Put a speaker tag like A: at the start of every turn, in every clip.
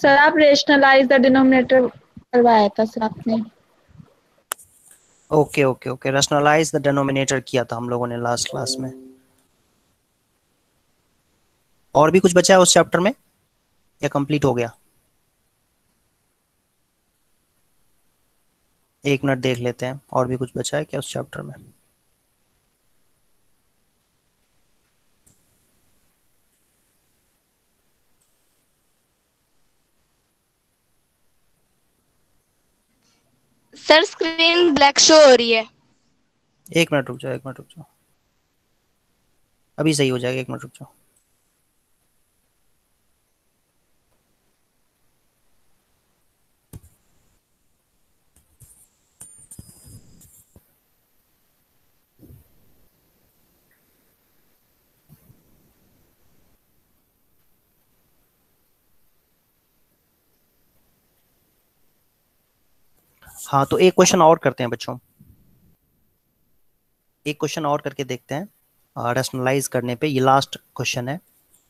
A: Sir आप rationalise the denominator करवाया था सर आपने।
B: Okay okay okay, rationalise the denominator किया था हम लोगों ने लास्ट क्लास में। और भी कुछ बचा है उस चैप्टर में या कंप्लीट हो गया? एक मिनट देख लेते हैं, और भी कुछ बचा है क्या उस चैप्टर में?
C: सर स्क्रीन ब्लैक शो हो रही है।
B: एक मिनट रुक जाओ, एक मिनट रुक जाओ, अभी सही हो जाएगा, एक मिनट रुक जाओ। हाँ, तो एक क्वेश्चन और करते हैं बच्चों, एक क्वेश्चन और करके देखते हैं रैशनलाइज करने पे। ये लास्ट क्वेश्चन है।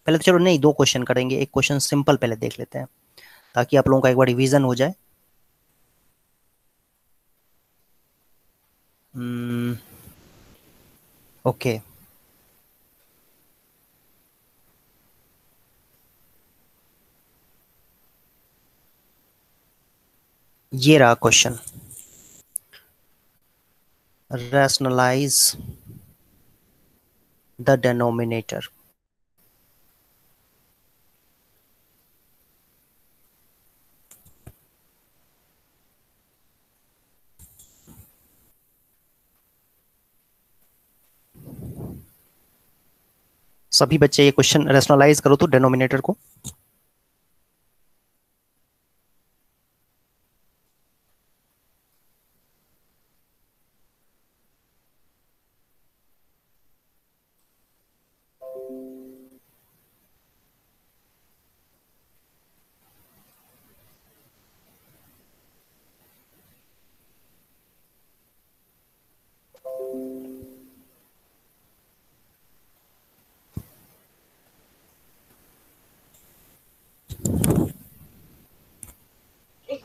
B: पहले तो चलो नहीं, दो क्वेश्चन करेंगे, एक क्वेश्चन सिंपल पहले देख लेते हैं ताकि आप लोगों का एक बार रिवीजन हो जाए। ओके, ये रहा क्वेश्चन, रैशनलाइज द डिनोमिनेटर। सभी बच्चे ये क्वेश्चन रैशनलाइज करो तो डिनोमिनेटर को।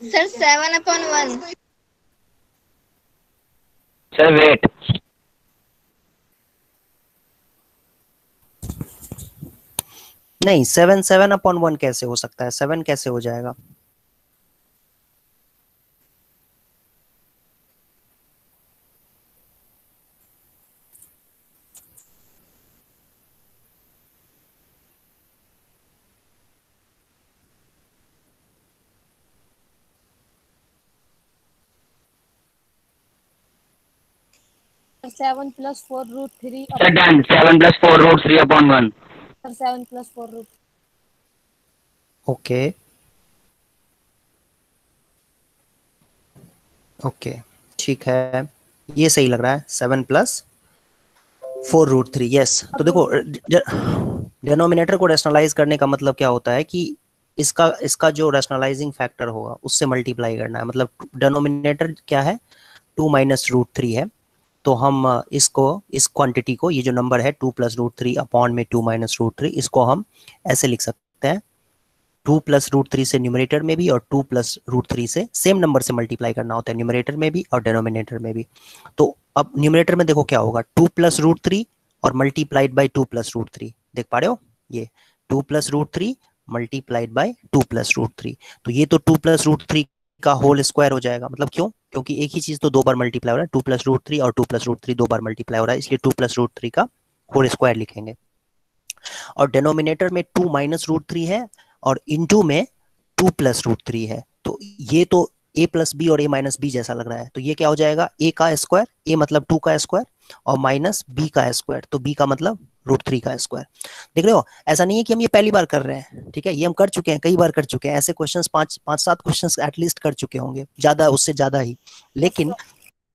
C: सर 7/1।
D: सर वेट,
B: नहीं, 7/7 कैसे हो सकता है? 7 कैसे हो जाएगा?
E: Seven plus four root three.
D: Sir done, 7 + 4√3/1।
E: Sir 7 + 4 रूट।
B: ओके ओके, ठीक है, ये सही लग रहा है, 7 + 4√3। यस, तो देखो डिनोमिनेटर को रैशनलाइज करने का मतलब क्या होता है कि इसका इसका जो रैशनलाइजिंग फैक्टर होगा उससे मल्टीप्लाई करना है। मतलब डिनोमिनेटर क्या है? 2 - √3 है। तो हम इसको, इस क्वांटिटी को, ये जो नंबर है 2 + √3/2 - √3, इसको हम ऐसे लिख सकते हैं, 2 + √3 से न्यूमरेटर में भी और 2 + √3 से सेम नंबर से मल्टीप्लाई करना होता है, न्यूमरेटर में भी और डिनोमिनेटर में भी। तो अब न्यूमरेटर में देखो क्या होगा, 2 + √3 और मल्टीप्लाइड बाई 2 + √3। देख पा रहे हो? ये 2 + √3 मल्टीप्लाइड बाई 2 + √3। तो ये तो 2 + √3 का होल स्क्वायर हो जाएगा। मतलब क्यों? क्योंकि एक ही चीज तो दो बार मल्टीप्लाई हो रहा है, 2 + √3 और 2 + √3 दो बार मल्टीप्लाई हो रहा है, इसलिए 2 + √3 का होल स्क्वायर लिखेंगे। और डिनोमिनेटर में 2 - √3 है और इनटू में 2 + √3 है। तो ये तो a + b और a - b जैसा लग रहा है। तो ये क्या हो जाएगा? a का स्क्वायर, a मतलब 2 का स्क्वायर, और माइनस b का स्क्वायर, तो b का मतलब √3 का स्क्वायर। देख रहे हो? ऐसा नहीं है कि हम ये पहली बार कर रहे हैं, ठीक है, ये हम कर चुके हैं, कई बार कर चुके हैं ऐसे क्वेश्चंस, 5-7 क्वेश्चंस एटलीस्ट कर चुके होंगे, ज्यादा, उससे ज्यादा ही। लेकिन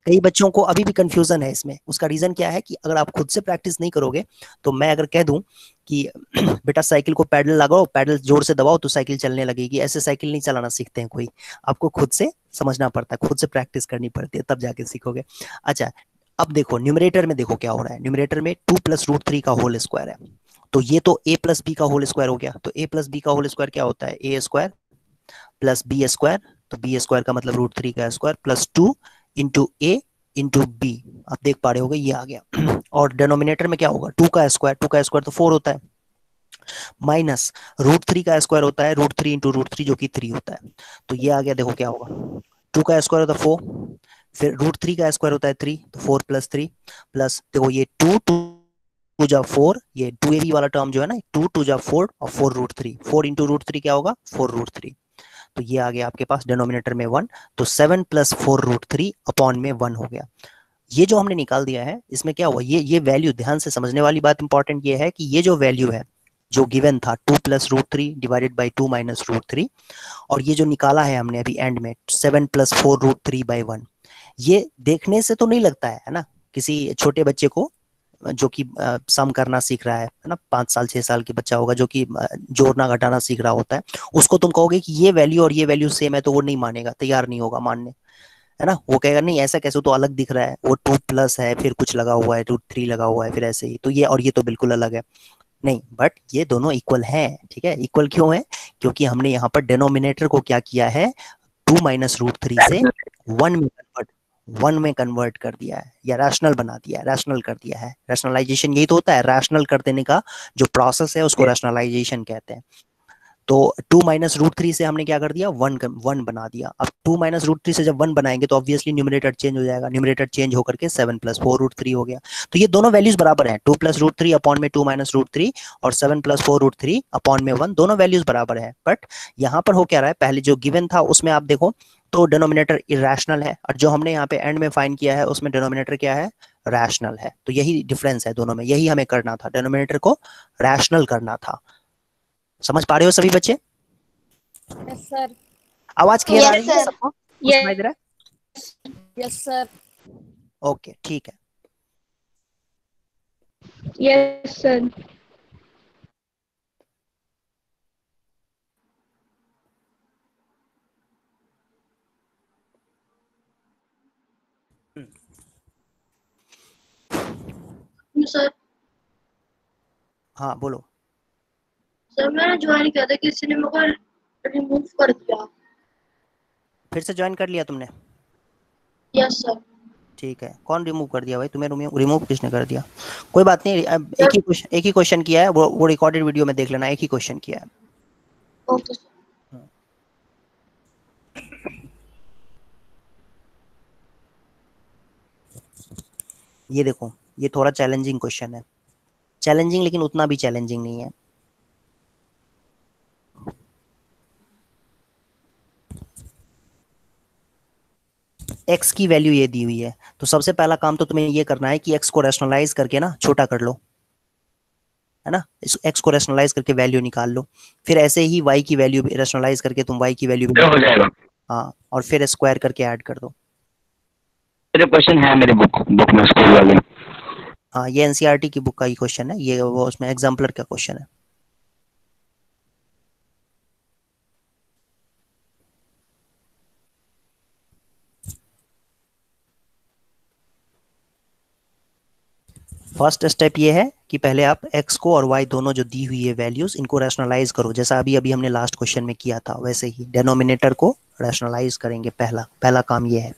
B: कई बच्चों को अभी भी कंफ्यूजन है इसमें। उसका रीजन क्या है कि अगर आप खुद से प्रैक्टिस नहीं करोगे, तो मैं अगर कह दूं कि बेटा साइकिल को पैडल लगाओ, पैडल जोर से दबाओ तो साइकिल चलने लगेगी, ऐसे साइकिल नहीं चलाना सीखते हैं कोई। आपको खुद से समझना पड़ता है, खुद से प्रैक्टिस करनी पड़ती है, तब जाके सीखोगे। अच्छा, अब देखो न्यूमरेटर में, देखो क्या हो रहा है। न्यूमरेटर में 2 + √3 का होल स्क्वायर है, तो ये तो a + b का होल स्क्वायर हो गया। तो a + b का होल स्क्वायर क्या होता है? a² प्लस बी स्क्वायर, तो बी स्क्वायर का मतलब रूट थ्री का स्क्वायर, प्लस 2 इंटू ए इंटू बी, आप देख पा रहे होगे ये आ गया। और डिनोमिनेटर में क्या होगा, 2 का स्क्वायर तो 4 होता है, माइनस रूट थ्री का स्क्वायर होता है root three into root three जो कि 3 होता है, तो ये आ गया। देखो क्या होगा, 2 का स्क्वायर होता है 4, फिर रूट थ्री का स्क्वायर होता है 3, तो 4 प्लस 3, प्लस देखो ये 2 टू जा 4, ये 2ab वाला टर्म जो है ना, 2 टू जा 4 और 4 root three, 4 into root three क्या होगा 4 रूट थ्री, तो ये आ गया आपके पास डिनोमिनेटर में 1, तो 7 प्लस 4 रूट थ्री अपॉन में 1 हो गया। ये जो हमने निकाल दिया है इसमें क्या हुआ, ये वैल्यू, ध्यान से समझने वाली बात इंपॉर्टेंट ये है कि ये जो वैल्यू है जो गिवन था 2 plus root three divided by 2 minus root three, और ये जो निकाला है हमने अभी एंड में 7 प्लस 4 रूट थ्री बाई 1, ये देखने से तो नहीं लगता है ना किसी छोटे बच्चे को जो कि सम करना सीख रहा है ना, 5 साल 6 साल के बच्चा होगा जो कि जोड़ना घटाना सीख रहा होता है, उसको तुम कहोगे कि ये वैल्यू और ये वैल्यू सेम है तो वो नहीं मानेगा, तैयार नहीं होगा मानने, है ना, वो कहेगा नहीं ऐसा कैसे, तो अलग दिख रहा है, वो 2 प्लस है फिर कुछ लगा हुआ है, रूट थ्री लगा हुआ है फिर ऐसे ही, तो ये और ये तो बिल्कुल अलग है, नहीं, बट ये दोनों इक्वल हैं, ठीक है। इक्वल क्यों है, क्योंकि हमने यहाँ पर डिनोमिनेटर को क्या किया है, 2 माइनस रूट थ्री से 1 में कन्वर्ट कर दिया है, या रैशनल बना दिया है, रैशनल कर दिया है। रैशनलाइजेशन यही तो होता है, रैशनल कर देने का जो प्रोसेस है उसको रैशनलाइजेशन कहते हैं। तो 2 माइनस रूट थ्री से हमने क्या कर दिया, 1 बना दिया। अब 2 माइनस रूट थ्री से जब 1 बनाएंगे तो ऑब्वियसली न्यूमरेटर चेंज हो जाएगा, न्यूमरेटर चेंज होकर के 7 प्लस 4 रूट थ्री हो गया। तो ये दोनों वैल्यूज बराबर हैं, 2 प्लस रूट थ्री अपॉन में 2 माइनस रूट थ्री और 7 प्लस 4 रूट थ्री अपॉन में 1, दोनों वैल्यूज बराबर है। बट यहाँ पर हो क्या रहा है, पहले जो गिवन था उसमें आप देखो तो डिनोमिनेटर इरेशनल है, और जो हमने यहाँ पे एंड में फाइंड किया है उसमें डिनोमिनेटर क्या है, रैशनल है। तो यही डिफरेंस है दोनों में, यही हमें करना था, डिनोमिनेटर को रैशनल करना था। समझ पा रहे हो सभी बच्चे?
E: Yes sir.
B: आवाज क्लियर आ
C: Yes,
B: रही है
C: sir.
B: सबको, कुछ सुनाई दे रहा
E: यस सर।
B: है? ओके ठीक है।
A: Yes sir.
C: सर
B: हाँ बोलो।
C: सर मैंने ज्वाइन किया था, किसी ने मेरे को रिमूव कर दिया।
B: फिर से ज्वाइन कर लिया तुमने?
C: Yes sir.
B: ठीक है, कौन रिमूव कर दिया भाई तुम्हें, रिमूव किसने कर दिया? कोई बात नहीं, अब एक ही क्वेश्चन किया है, वो रिकॉर्डेड वीडियो में देख लेना, एक ही क्वेश्चन किया है।
C: Okay sir.
B: ये देखो, ये थोड़ा चैलेंजिंग क्वेश्चन है, चैलेंजिंग लेकिन उतना भी चैलेंजिंग नहीं है। एक्स की वैल्यू ये दी हुई है, तो सबसे पहला काम तो तुम्हें ये करना है कि एक्स को रैशनलाइज करके ना छोटा कर लो, है ना, इस एक्स को रैशनलाइज करके वैल्यू निकाल लो, फिर ऐसे ही वाई की वैल्यू भी रैशनलाइज करके तुम वाई की वैल्यू भी
D: हो जाएगा।
B: हाँ, और फिर स्क्वायर करके ऐड कर दो।
D: मेरे क्वेश्चन है मेरे बुक में स्कूल वाले।
B: हाँ, ये एनसीईआरटी की बुक का ही क्वेश्चन है, ये वो उसमें एग्जाम्पलर का क्वेश्चन है। फर्स्ट स्टेप ये है कि पहले आप x को और y दोनों जो दी हुई है वैल्यूज, इनको रैशनलाइज करो, जैसा अभी अभी हमने लास्ट क्वेश्चन में किया था वैसे ही डिनोमिनेटर को रैशनलाइज करेंगे, पहला काम ये है।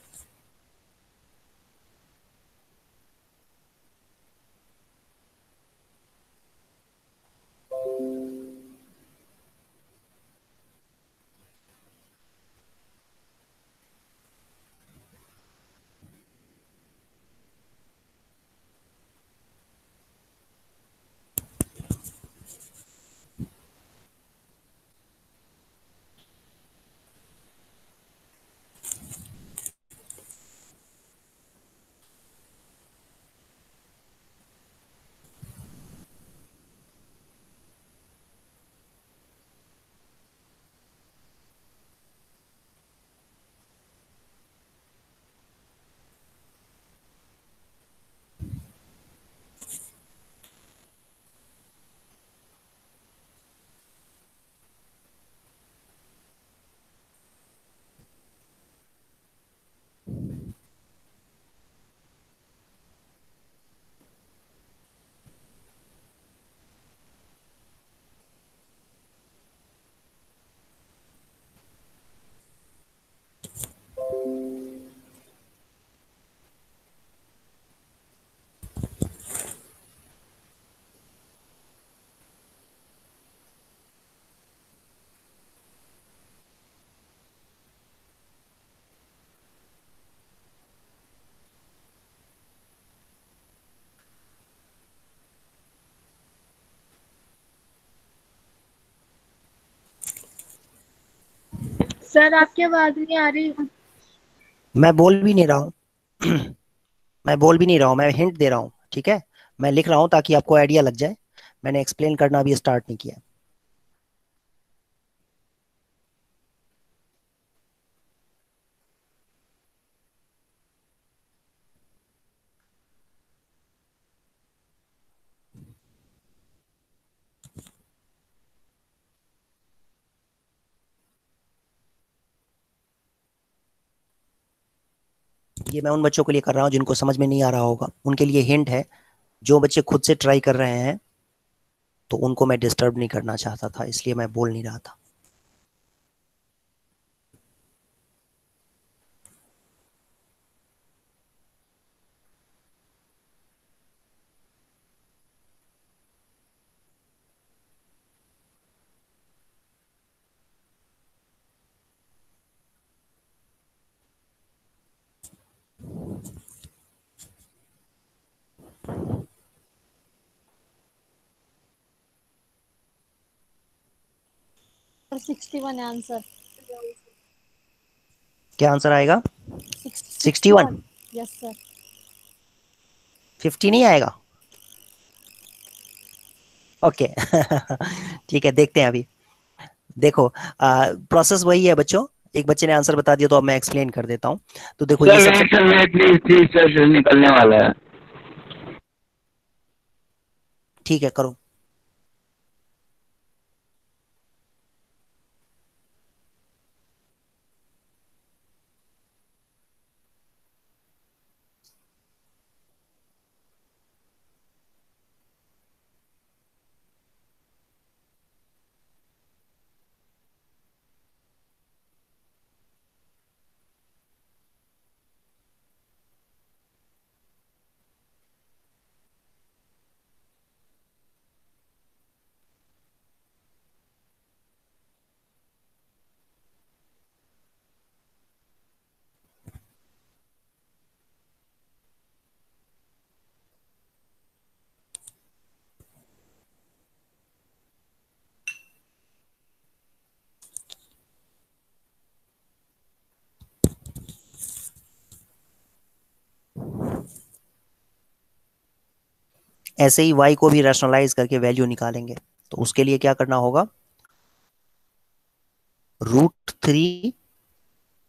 C: सर आपकी आवाज नहीं आ रही।
B: मैं बोल भी नहीं रहा हूँ। मैं बोल भी नहीं रहा हूँ, मैं हिंट दे रहा हूँ, ठीक है। मैं लिख रहा हूँ ताकि आपको आइडिया लग जाए। मैंने एक्सप्लेन करना अभी स्टार्ट नहीं किया। ये मैं उन बच्चों के लिए कर रहा हूँ जिनको समझ में नहीं आ रहा होगा, उनके लिए हिंट है। जो बच्चे खुद से ट्राई कर रहे हैं तो उनको मैं डिस्टर्ब नहीं करना चाहता था, इसलिए मैं बोल नहीं रहा था।
E: सर 61 है आंसर।
B: क्या आंसर आएगा? 61?
E: Yes sir.
B: 50 नहीं आएगा? ओके। ठीक है, देखते हैं अभी। देखो, प्रोसेस वही है बच्चों। एक बच्चे ने आंसर बता दिया तो अब मैं एक्सप्लेन कर देता हूँ। तो देखो, ये सबसे
D: sir wait please please sir निकलने वाला है।
B: ठीक है, करो। ऐसे ही y को भी रैशनलाइज करके वैल्यू निकालेंगे। तो उसके लिए क्या करना होगा? √3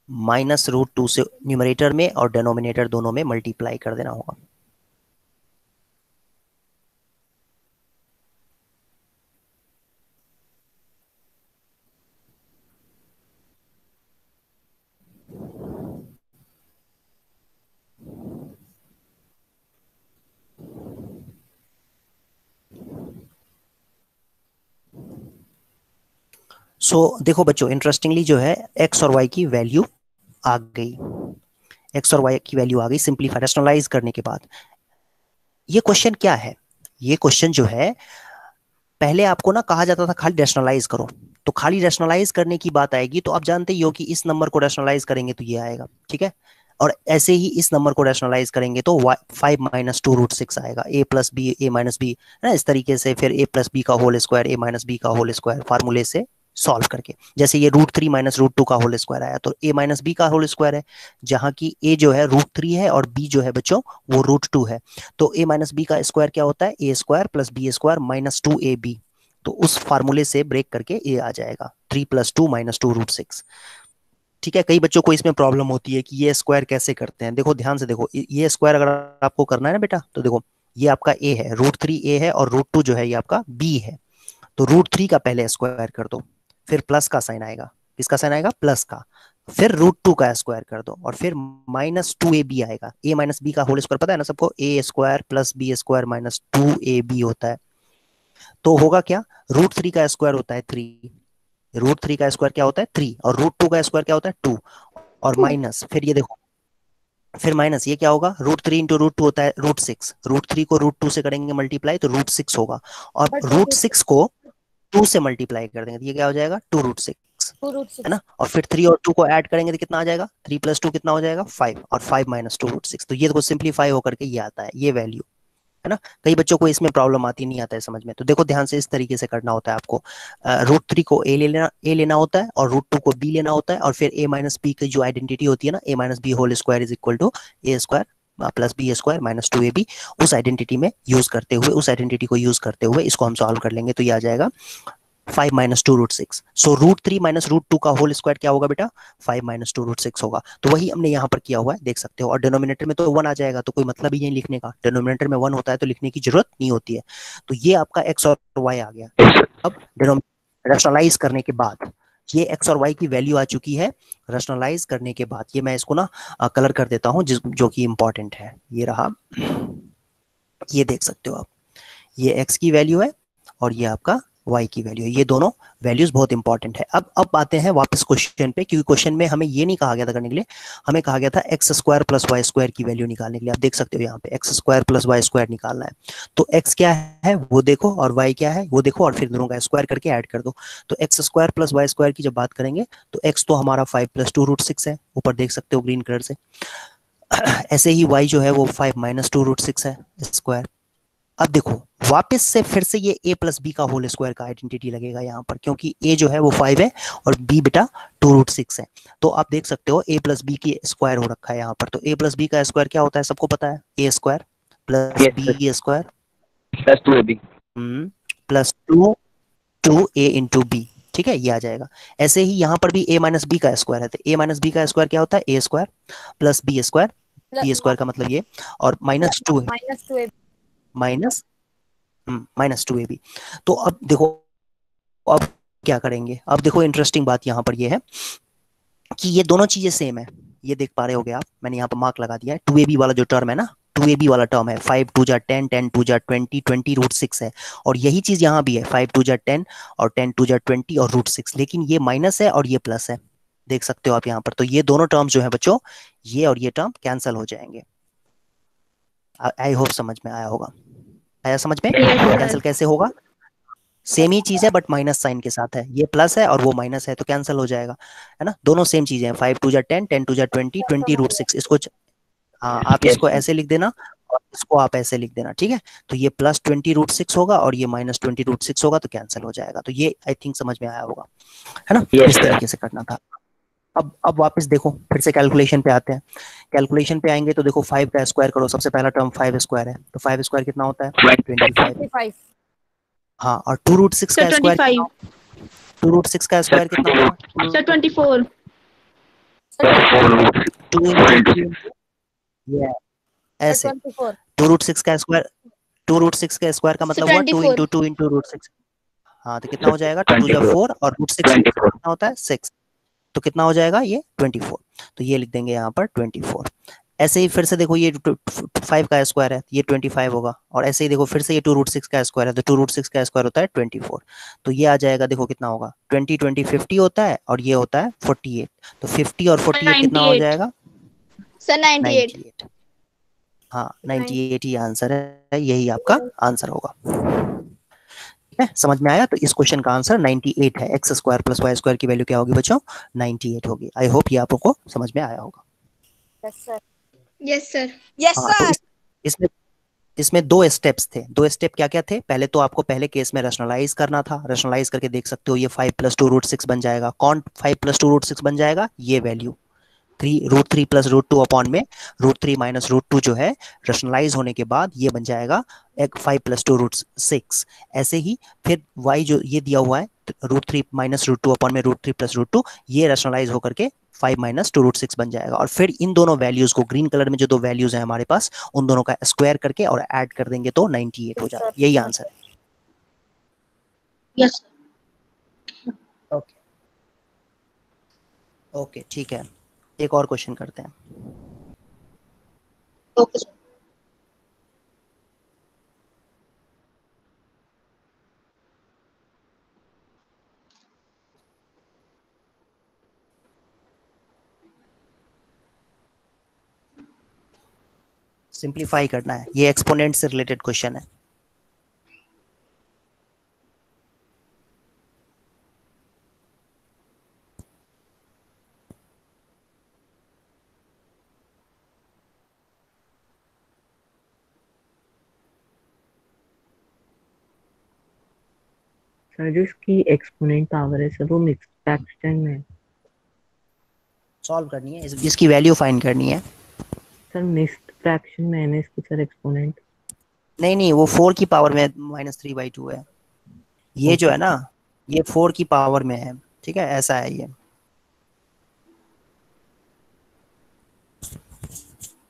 B: माइनस √2 से न्यूमरेटर में और डिनोमिनेटर दोनों में मल्टीप्लाई कर देना होगा। देखो बच्चों, इंटरेस्टिंगली जो है x और y की वैल्यू आ गई। x और y की वैल्यू आ गई सिंपलीफाई रैशनलाइज करने के बाद। ये क्वेश्चन क्या है? ये क्वेश्चन जो है, पहले आपको ना कहा जाता था खाली रैशनलाइज करो। तो खाली रैशनलाइज करने की बात आएगी तो आप जानते ही हो कि इस नंबर को रैशनलाइज करेंगे तो ये आएगा, ठीक है। और ऐसे ही इस नंबर को रैशनलाइज करेंगे तो 5 माइनस 2√6 आएगा। a plus B A minus B, ना, इस तरीके से फिर a प्लस बी का whole square a minus B का होल स्क्वायर फार्मूले से सॉल्व करके। जैसे ये √3 माइनस √2 का होल स्क्वायर आया तो a माइनस बी का होल स्क्वायर है, जहां की a जो है √3 है और b जो है बच्चों वो √2 है। तो a माइनस बी का स्क्वायर क्या होता है? a square plus B square minus 2ab। तो उस फार्मूले से ब्रेक करके a आ जाएगा 3 + 2 - 2√6। ठीक है। कई बच्चों को इसमें प्रॉब्लम होती है कि ये स्क्वायर कैसे करते हैं। देखो ध्यान से देखो, ये स्क्वायर अगर आपको करना है ना बेटा, तो देखो ये आपका a है, √3 a है और √2 जो है ये आपका b है। तो √3 का पहले स्क्वायर कर दो, फिर प्लस का साइन आएगा। किसका साइन आएगा? प्लस का। फिर √2 का स्क्वायर कर दो और फिर -2ab आएगा। a माइनस बी का होल स्क्वायर पता है ना सबको? a square plus B square minus 2ab होता है। तो होगा क्या? √3 का स्क्वायर होता है 3, √3 का स्क्वायर क्या होता है 3, और √2 का स्क्वायर क्या होता है 2, और माइनस, फिर ये देखो, फिर माइनस ये क्या होगा? √3 इंटू √2 होता है √6। √3 को √2 से करेंगे मल्टीप्लाई तो √6 होगा, और √6 को 2 से मल्टीप्लाई कर देंगे तो ये क्या हो जाएगा? 2√6, है ना। और फिर 3 और 2 को ऐड करेंगे तो कितना आ जाएगा? 3 + 2 कितना हो जाएगा? 5, और 5 - 2√6। तो ये देखो सिंप्लीफाई होकर के ये आता है, ये वैल्यू। है ना। कई बच्चों को इसमें प्रॉब्लम आती नहीं आता है समझ में। तो देखो ध्यान से इस तरीके से करना होता है आपको। √3 को ए लेना होता है और √2 को बी लेना होता है, और फिर a माइनस बी की जो आइडेंटिटी होती है ना, a minus B whole square is equal to A square plus B square minus 2ab, उस आइडेंटिटी में यूज करते हुए, उस आइडेंटिटी को यूज करते हुए इसको हम सॉल्व कर लेंगे। तो ये आ जाएगा 5 माइनस 2√6। सो √3 माइनस √2 का होल स्क्वायर क्या होगा बेटा, 5 माइनस 2√6 होगा। तो वही हमने यहाँ पर किया हुआ है, देख सकते हो। और डिनोमिनेटर में तो 1 आ जाएगा, तो कोई मतलब ही नहीं लिखने का। डिनोमिनेटर में 1 होता है तो लिखने की जरूरत नहीं होती है। तो ये आपका x और y आ गया। अब रैशनलाइज करने के बाद ये x और y की वैल्यू आ चुकी है। रैशनलाइज करने के बाद ये मैं इसको ना कलर कर देता हूँ, जो कि इंपॉर्टेंट है। ये रहा, ये देख सकते हो आप, ये x की वैल्यू है और ये आपका y की वैल्यू है। ये दोनों वैल्यूज बहुत इंपॉर्टेंट है। अब आते हैं वापस क्वेश्चन पे, क्योंकि क्वेश्चन में हमें ये नहीं कहा गया था करने के लिए, हमें कहा गया था x square plus Y square की वैल्यू निकालने के लिए। आप देख सकते हो यहाँ पे x square plus Y square निकालना है। तो x क्या है वो देखो और y क्या है वो देखो, और फिर दोनों का स्क्वायर करके ऐड कर दो। तो x square plus Y square की जब बात करेंगे तो x तो हमारा 5 प्लस 2√6 है, ऊपर देख सकते हो ग्रीन कलर से। ऐसे ही y जो है वो 5 माइनस 2√6 है स्क्वायर। अब देखो वापस से फिर से ये a प्लस बी का होल स्क्वायर का आइडेंटिटी लगेगा यहाँ पर, क्योंकि a जो है वो 5 है और b बेटा 2√6 है। तो आप देख सकते हो a प्लस बी की स्क्वायर हो रखा है यहाँ पर। तो a प्लस बी का स्क्वायर क्या होता है सबको पता है, a square plus B square
D: plus 2ab।
B: Plus 2a into B. ठीक है, ये आ जाएगा। ऐसे ही यहाँ पर भी a माइनस बी का स्क्वायर है, तो a माइनस बी का स्क्वायर क्या होता है, a square plus B square, B square का मतलब ये, और -2 है,
E: -2ab।
B: -2ab। तो अब देखो, अब क्या करेंगे, अब देखो इंटरेस्टिंग बात यहाँ पर ये है कि ये दोनों चीजें सेम है। ये देख पा रहे होगे आप, मैंने यहाँ पर मार्क लगा दिया है। 2ab वाला जो टर्म है ना, 2ab वाला टर्म है 5 2 जा 10, 10 2 जा 20, 20√6 है। और यही चीज यहाँ भी है 5 2 जा 10 और 10 2 जा 20 और √6, लेकिन ये माइनस है और ये प्लस है। देख सकते हो आप यहाँ पर। तो ये दोनों टर्म्स जो है बच्चों, ये और ये टर्म कैंसिल हो जाएंगे। आई होप समझ में आया होगा। आया समझ में? कैंसिल कैसे होगा, सेम ही चीज है बट माइनस साइन के साथ है। ये प्लस है और वो माइनस है, तो कैंसिल हो जाएगा, है ना। दोनों सेम चीजें हैं, 5 2 जा 10, 10 2 जा 20, 20√6। इसको हाँ आप इसको ऐसे लिख देना और इसको आप ऐसे लिख देना, ठीक है। तो ये प्लस 20√6 होगा और ये माइनस 20√6 होगा, तो कैंसिल हो जाएगा। तो ये आई थिंक समझ में आया होगा, है ना। इस तरीके से करना था। अब वापस देखो, फिर से कैलकुलेशन पे आते हैं। कैलकुलेशन पे आएंगे तो देखो 5 का स्क्वायर करो, सबसे पहला टर्म 5 स्क्वायर है, तो 5 स्क्वायर कितना होता है, 25।
E: 25।
B: हाँ, और 2√6 का स्क्वायर,
A: 25
B: 2√6 का स्क्वायर कितना होगा,
A: सर 24
B: 2 ये ऐसे
E: 24।
B: 2√6 का स्क्वायर, 2√6 का स्क्वायर का मतलब हुआ 2
A: 24
B: इंटू 2 इंटू √6। हाँ तो कितना हो जाएगा, 2 2 4 और √6 कितना होता है 6, तो कितना हो जाएगा ये 24। तो ये लिख देंगे यहाँ पर 24। ऐसे ही फिर से देखो, ये 5 का स्क्वायर है, ये 25 होगा। और ऐसे ही देखो फिर से ये 2√6 का स्क्वायर है, तो 2√6 का स्क्वायर होता है 24। तो ये आ जाएगा, देखो कितना होगा, 20 20 50 होता है और ये होता है 48। तो 50 और 48 कितना हो
A: 98
B: जाएगा,
A: सर 98
B: 98। हाँ 98 ही आंसर है, यही आपका आंसर होगा। ठीक है, समझ में आया। तो इस क्वेश्चन का आंसर 98 है। x square plus Y square की वैल्यू क्या होगी बच्चों, 98 होगी। आई होप ये आपको समझ में आया होगा।
E: Yes sir.
C: Yes sir.
E: Yes
B: हाँ, तो
E: सर।
B: इसमें इसमें दो स्टेप्स थे। दो स्टेप क्या क्या थे, पहले तो आपको पहले केस में रैशनलाइज करना था। रैशनलाइज करके देख सकते हो, ये 5 प्लस 2√6 बन जाएगा। कौन 5 प्लस 2√6 बन जाएगा, ये वैल्यू 3 √3 प्लस √2 अपॉन में √3 माइनस √2 जो है, रैशनलाइज होने के बाद ये बन जाएगा एक 5 प्लस 2√6। ऐसे ही फिर y जो ये दिया हुआ है √3 माइनस √2 अपॉन में √3 प्लस √2, ये रैशनलाइज होकर के 5 माइनस 2√6 बन जाएगा। और फिर इन दोनों वैल्यूज को, ग्रीन कलर में जो दो वैल्यूज हैं हमारे पास, उन दोनों का स्क्वायर करके और ऐड कर देंगे तो 98 हो जाएगा। यही आंसर है।
C: Yes sir.
B: ओके ओके, ठीक है, एक और क्वेश्चन करते हैं।
C: Okay sir.
B: सिंप्लीफाई करना है, ये एक्सपोनेंट से रिलेटेड क्वेश्चन है।
F: सर जो इसकी एक्सपोनेंट पावर है सर वो मिक्स्ड फ्रैक्शन में है।
B: सॉल्व करनी है, इसकी वैल्यू फाइंड करनी है।
F: सर मिक्स्ड फ्रैक्शन में है ना इसकी सर एक्सपोनेंट।
B: नहीं नहीं, वो 4 की पावर में -3/2 है। ये जो है ना, ये 4 की पावर में है, ठीक है, ऐसा है ये।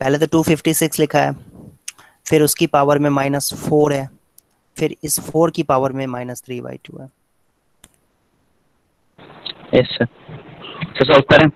B: पहले तो 256 लिखा है, फिर उसकी पावर में -4 है, फिर इस 4 की पावर में -3/2 है।
D: Yes sir. तो सॉल्व करें।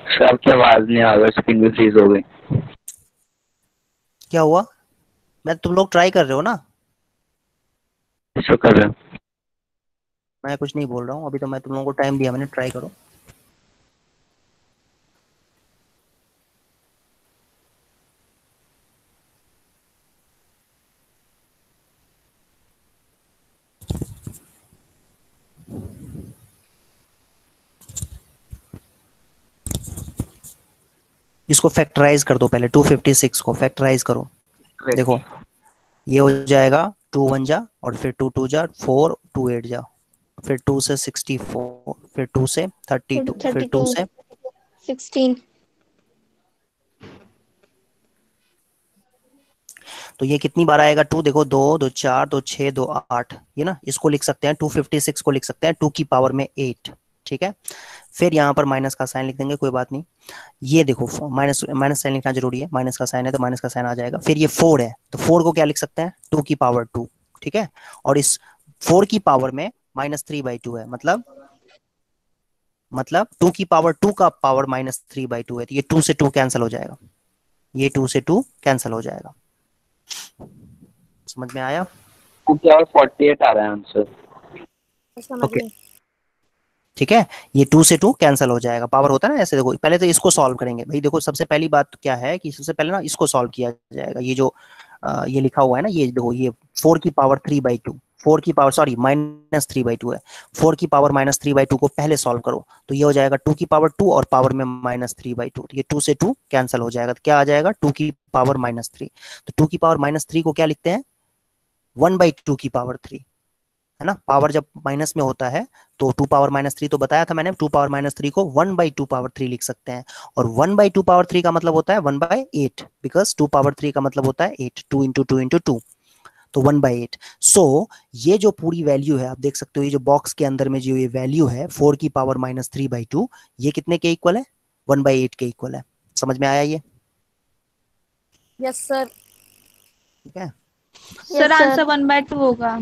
D: सर आपकी आवाज नहीं आ रही, स्क्रीन भी फ्रीज हो गई।
B: क्या हुआ? मैं तुम लोग ट्राई कर रहे हो ना?
D: शो कर रहे हैं।
B: मैं कुछ नहीं बोल रहा हूँ अभी, तो मैं तुम लोगों को टाइम दिया मैंने, ट्राई करो। इसको फैक्टराइज कर दो पहले, 256 को फैक्टराइज करो। देखो ये हो जाएगा 2 1 जा, और फिर 2 2 जा 4, 2 8 जा, फिर 2 से 64, फिर 2 से 32, फिर 2 से
A: 16।
B: तो ये कितनी बार आएगा 2? देखो 2 2 4 2 6 2 8, ये ना, इसको लिख सकते हैं 256 को लिख सकते हैं 2 की पावर में 8, ठीक है। फिर यहाँ पर माइनस का साइन लिख देंगे, कोई बात नहीं। ये देखो माइनस साइन लिखना जरूरी है, माइनस का साइन है तो माइनस का साइन आ जाएगा। फिर ये 4 है तो 4 को क्या लिख सकते हैं? 2 की पावर 2, ठीक है। और इस 4 की पावर में -3/2 है, मतलब 2 की पावर 2 का पावर -3/2 है, तो ये 2 से 2 कैंसिल हो जाएगा, ये 2 से 2 कैंसिल हो जाएगा। समझ में आया?
D: 2 की पावर 48 आ रहा है आंसर।
E: समझ
B: ओके,
E: गए।
B: ठीक है, ये 2 से 2 कैंसिल हो जाएगा। पावर होता है ना ऐसे। देखो पहले तो इसको सॉल्व करेंगे भाई। देखो सबसे पहली बात क्या है कि सबसे पहले ना इसको सॉल्व किया जाएगा। ये जो ये लिखा हुआ है ना, ये देखो, ये 4 की पावर 3/2, 4 की पावर सॉरी -3/2 है। 4 की पावर -3/2 को पहले सॉल्व करो तो ये हो जाएगा 2 की पावर 2 और पावर में -3/2, तो ये 2 से 2 कैंसिल हो जाएगा। तो क्या आ जाएगा? 2 की पावर -3। तो 2 की पावर -3 को क्या लिखते हैं? 1/2 की पावर 3, है ना। पावर जब माइनस में होता है तो 2 पावर -3 तो बताया था मैंने, 2 पावर -3 को 1/2 पावर 3 लिख सकते हैं। और 1/2 पावर 3 का मतलब होता है 1/8, बिकॉज 2 पावर 3 का मतलब होता है 8, 2 इंटू 2 इंटू 2, तो 1/8। सो ये जो पूरी वैल्यू है आप देख सकते हो, ये जो बॉक्स के अंदर में जो ये वैल्यू है 4 की पावर -3/2, ये कितने के इक्वल है? 1/8 के इक्वल है। समझ में आया ये?
E: Yes sir.
B: ठीक है।
A: सर आंसर 1/2 होगा।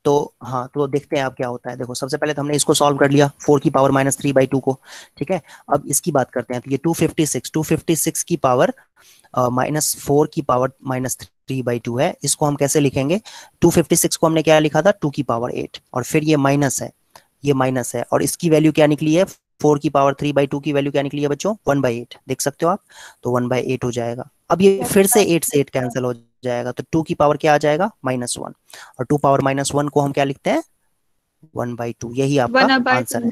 B: तो हाँ, तो देखते हैं अब क्या होता है। देखो सबसे पहले तो हमने इसको सॉल्व कर लिया 4 की पावर -3/2 को, ठीक है। अब इसकी बात करते हैं। तो ये 256 की पावर -4 की पावर -3/2 है। इसको हम कैसे लिखेंगे? 256 को हमने क्या लिखा था? 2 की पावर 8, और फिर ये माइनस है, ये माइनस है, और इसकी वैल्यू क्या निकली है? 4 की पावर 3/2 की वैल्यू क्या निकली है बच्चों? 1/8, देख सकते हो आप। तो 1/8 हो जाएगा। अब ये फिर से 8 से 8 कैंसिल हो जाएगा, तो 2 की पावर क्या आ जाएगा? -1, और 2 पावर -1 को हम क्या लिखते हैं? 1/2। यही आपका आंसर है,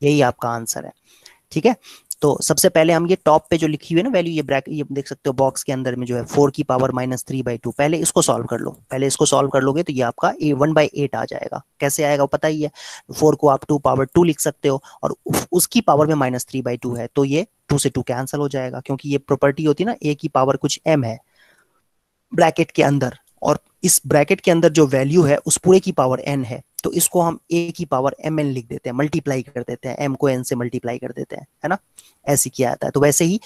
B: यही आपका आंसर है, ठीक है। तो सबसे पहले हम ये टॉप पे जो लिखी हुई है ना वैल्यू, ये ब्रैकेट, ये देख सकते हो बॉक्स के अंदर में जो है 4 की पावर -3/2, पहले इसको सॉल्व कर लो। पहले इसको सॉल्व कर लोगे तो ये आपका 1/8 आ जाएगा। कैसे आएगा वो पता ही है। 4 को आप 2 पावर 2 लिख सकते हो, और उसकी पावर में -3/2 है, तो ये 2 से 2 कैंसिल हो जाएगा, क्योंकि ये प्रॉपर्टी होती है ना, ए की पावर कुछ m है ब्रैकेट के अंदर, और इस ब्रैकेट के अंदर जो वैल्यू है उस पूरे की पावर n है, तो इसको हम a की पावर mn लिख देते हैं, मल्टीप्लाई कर देते हैं, m को n से मल्टीप्लाई कर देते हैं, है ना, ऐसे किया जाता है। तो वैसे ही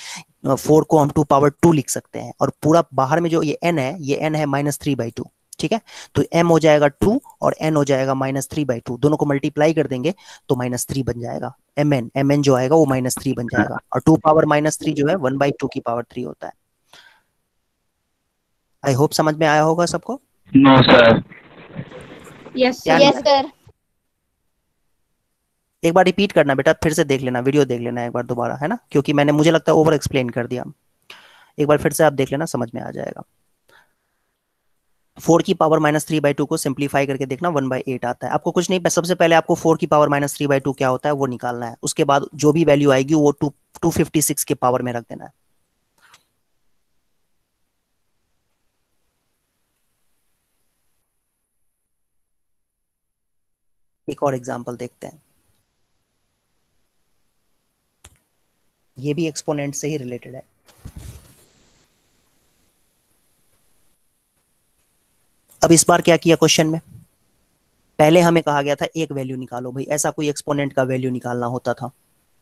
B: 4 को हम 2 पावर 2 लिख सकते हैं, और पूरा बाहर में जो ये n है, ये n है -3/2, ठीक है। तो m हो जाएगा 2 और n हो जाएगा -3/2, दोनों को मल्टीप्लाई कर देंगे तो -3 बन जाएगा। mn जो आएगा वो -3 बन जाएगा, और 2 पावर -3 जो है 1/2 की पावर 3 होता है। आई होप समझ में आया होगा सबको।
D: No sir.
A: यस
B: क्या
A: सर।
B: Yes sir. एक बार रिपीट करना बेटा, फिर से देख लेना, वीडियो देख लेना एक बार दोबारा, है ना, क्योंकि मैंने, मुझे लगता है ओवर एक्सप्लेन कर दिया। एक बार फिर से आप देख लेना, समझ में आ जाएगा। 4 की पावर -3/2 को सिंप्लीफाई करके देखना 1/8 आता है। आपको कुछ नहीं, सबसे पहले आपको 4 की पावर -3/2 क्या होता है वो निकालना है, उसके बाद जो भी वैल्यू आएगी वो 256 के पावर में रख देना है। एक और एग्जांपल देखते हैं, ये भी एक्सपोनेंट से ही रिलेटेड है। अब इस बार क्या किया क्वेश्चन में, पहले हमें कहा गया था एक वैल्यू निकालो भाई, ऐसा कोई एक्सपोनेंट का वैल्यू निकालना होता था।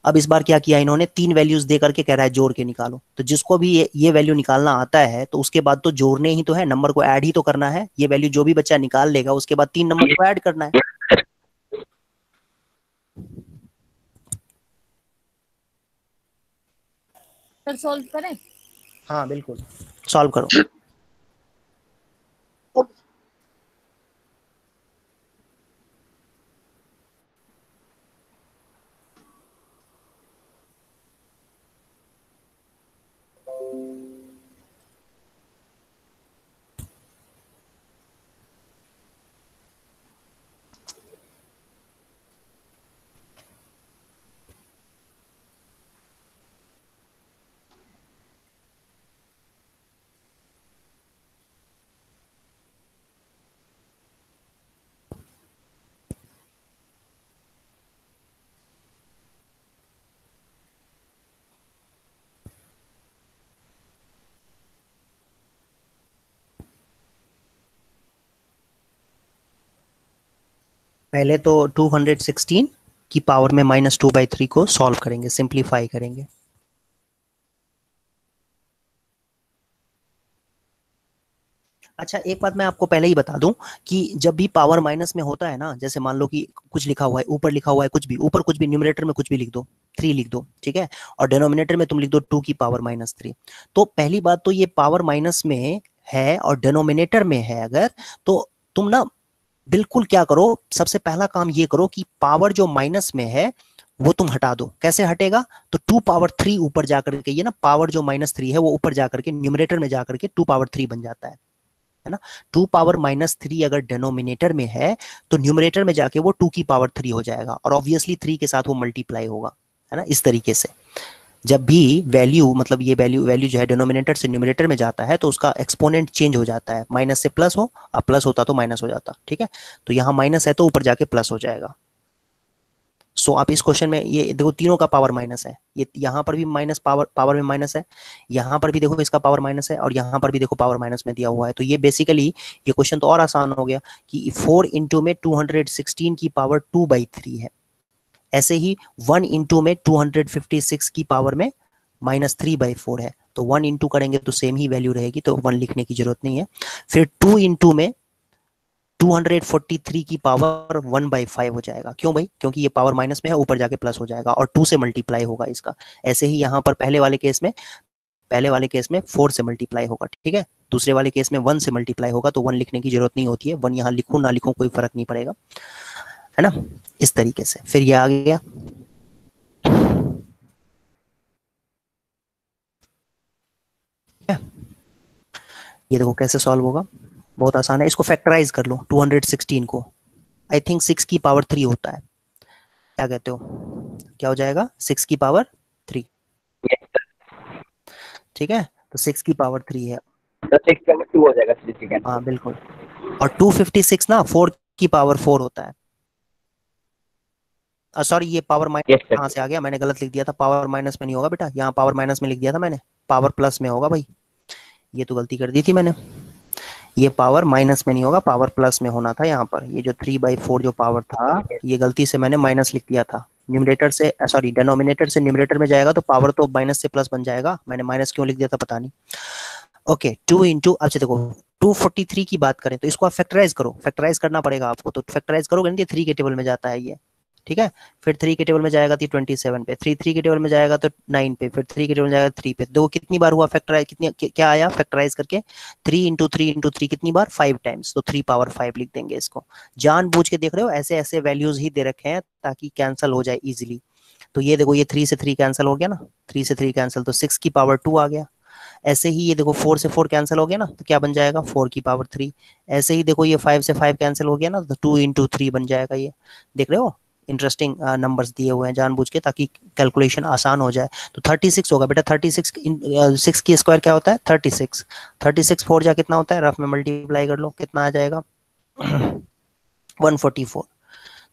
B: अब इस बार क्या किया इन्होंने, 3 वैल्यूज दे करके कह रहा है जोड़ के निकालो। तो जिसको भी ये वैल्यू निकालना आता है तो उसके बाद तो जोड़ने ही तो है, नंबर को ऐड ही तो करना है। ये वैल्यू जो भी बच्चा निकाल लेगा उसके बाद 3 नंबर को ऐड करना है।
E: सर सॉल्व करें?
B: हाँ बिल्कुल, सॉल्व करो। पहले तो 216 की पावर में -2/3 को सॉल्व करेंगे, सिंप्लीफाई करेंगे। अच्छा एक बात मैं आपको पहले ही बता दूं कि जब भी पावर माइनस में होता है ना, जैसे मान लो कि कुछ लिखा हुआ है, ऊपर लिखा हुआ है कुछ भी, ऊपर कुछ भी, न्यूमरेटर में कुछ भी लिख दो, 3 लिख दो, ठीक है, और डिनोमिनेटर में तुम लिख दो 2 की पावर -3। तो पहली बात तो ये पावर माइनस में है और डिनोमिनेटर में है अगर, तो तुम ना बिल्कुल क्या करो, सबसे पहला काम ये करो कि पावर जो माइनस में है वो तुम हटा दो। कैसे हटेगा, तो 2 पावर 3 ऊपर जाकर के, ये ना पावर जो -3 है वो ऊपर जाकर के न्यूमरेटर में जाकर के 2 पावर 3 बन जाता है ना। 2 पावर -3 अगर डिनोमिनेटर में है तो न्यूमरेटर में जाके वो 2 की पावर 3 हो जाएगा, और ऑब्वियसली 3 के साथ वो मल्टीप्लाई होगा, है ना। इस तरीके से जब भी वैल्यू, मतलब ये वैल्यू जो है डिनोमिनेटर से न्यूमरेटर में जाता है तो उसका एक्सपोनेंट चेंज हो जाता है, माइनस से प्लस हो, अब प्लस होता तो माइनस हो जाता, ठीक है। तो यहाँ माइनस है तो ऊपर जाके प्लस हो जाएगा। सो आप इस क्वेश्चन में ये देखो, तीनों का पावर माइनस है, ये यहाँ पर भी माइनस, पावर में माइनस है, यहाँ पर भी देखो इसका पावर माइनस है, और यहाँ पर भी देखो पावर माइनस में दिया हुआ है। तो ये बेसिकली ये क्वेश्चन तो और आसान हो गया कि 4 इंटू में 216 की पावर 2/3 है, ऐसे ही 1 इंटू में 256 की पावर में -3/4 है। तो 1 इंटू करेंगे तो सेम ही वैल्यू रहेगी, तो 1 लिखने की जरूरत नहीं है। फिर 2 इंटू में 243 की पावर 1/5 हो जाएगा। क्यों भाई, क्योंकि ये पावर माइनस में है, ऊपर जाके प्लस हो जाएगा और 2 से मल्टीप्लाई होगा इसका। ऐसे ही यहाँ पर पहले वाले केस में 4 से मल्टीप्लाई होगा, ठीक है। दूसरे वाले केस में 1 से मल्टीप्लाई होगा, तो 1 लिखने की जरूरत नहीं होती है, 1 यहाँ लिखूं ना लिखूं कोई फर्क नहीं पड़ेगा, है ना। इस तरीके से फिर ये आ गया। ये देखो कैसे सॉल्व होगा, बहुत आसान है। इसको फैक्टराइज कर लो, 216 को, आई थिंक 6 की पावर 3 होता है, क्या कहते हो, क्या हो जाएगा, 6 की पावर 3, ठीक है। तो 6 की पावर 3 है,
D: तो 6 का 2 हो जाएगा, ठीक है।
B: हाँ बिल्कुल। और 256 ना 4 की पावर 4 होता है। सॉरी, ये पावर माइनस कहाँ से आ गया, मैंने गलत लिख दिया था, पावर माइनस में नहीं होगा बेटा, यहाँ पावर माइनस में लिख दिया था मैंने, पावर प्लस में होगा भाई, ये तो गलती कर दी थी मैंने। ये पावर माइनस में नहीं होगा, पावर प्लस में होना था यहाँ पर। ये जो 3/4 जो पावर था, ये गलती से मैंने माइनस लिख दिया था। न्यूमरेटर से सॉरी डिनोमिनेटर से न्यूमरेटर में जाएगा तो पावर तो माइनस से प्लस बन जाएगा, मैंने माइनस क्यों लिख दिया था पता नहीं। ओके 2 इंटू, अच्छा देखो 243 की बात करें तो इसको आप फैक्टराइज करो, फैक्टराइज करना पड़ेगा आपको, तो फैक्टराइज करोगे ना, 3 के टेबल में जाता है ये, ठीक है। फिर 3 के टेबल में जाएगा तो 27 पे, 3 के टेबल में जाएगा तो 9 पे, फिर 3 के टेबल में जाएगा 3 पे। दो कितनी बार हुआ फैक्टराइज, कितनी क्या आया फैक्टराइज करके, 3 इंटू 3 इंटू 3 कितनी बार, 5 टाइम्स, तो 3 पावर 5 लिख देंगे इसको। जानबूझ के देख रहे हो, ऐसे ऐसे वैल्यूज ही दे रखे हैं ताकि कैंसिल हो जाए इजिली। तो ये देखो, ये 3 से 3 कैंसिल हो गया ना, 3 से 3 कैंसिल, तो 6 की पावर 2 आ गया। ऐसे ही ये देखो 4 से 4 कैंसिल हो गया ना, तो क्या बन जाएगा 4 की पावर 3। ऐसे ही देखो ये 5 से 5 कैंसिल हो गया ना, तो 2 इंटू 3 बन जाएगा ये। देख रहे हो, इंटरेस्टिंग नंबर्स दिए हुए हैं जानबूझ के ताकि कैलकुलेशन आसान हो जाए। तो 36 होगा बेटा, 36 6 की स्क्वायर क्या होता है 36, 36 4 जा कितना होता है, रफ में मल्टीप्लाई कर लो कितना आ जाएगा 144।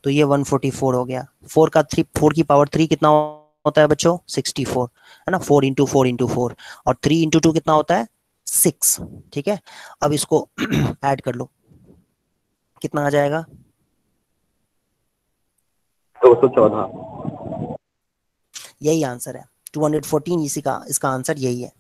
B: तो ये 144 हो गया। 4 की पावर 3 कितना होता है बच्चों 64, है ना, 4 इंटू 4 इंटू 4, और 3 इंटू 2 कितना होता है 6, ठीक है। अब इसको ऐड कर लो, कितना आ जाएगा
G: 214।
B: यही आंसर है 214, इसी का इसका आंसर यही है।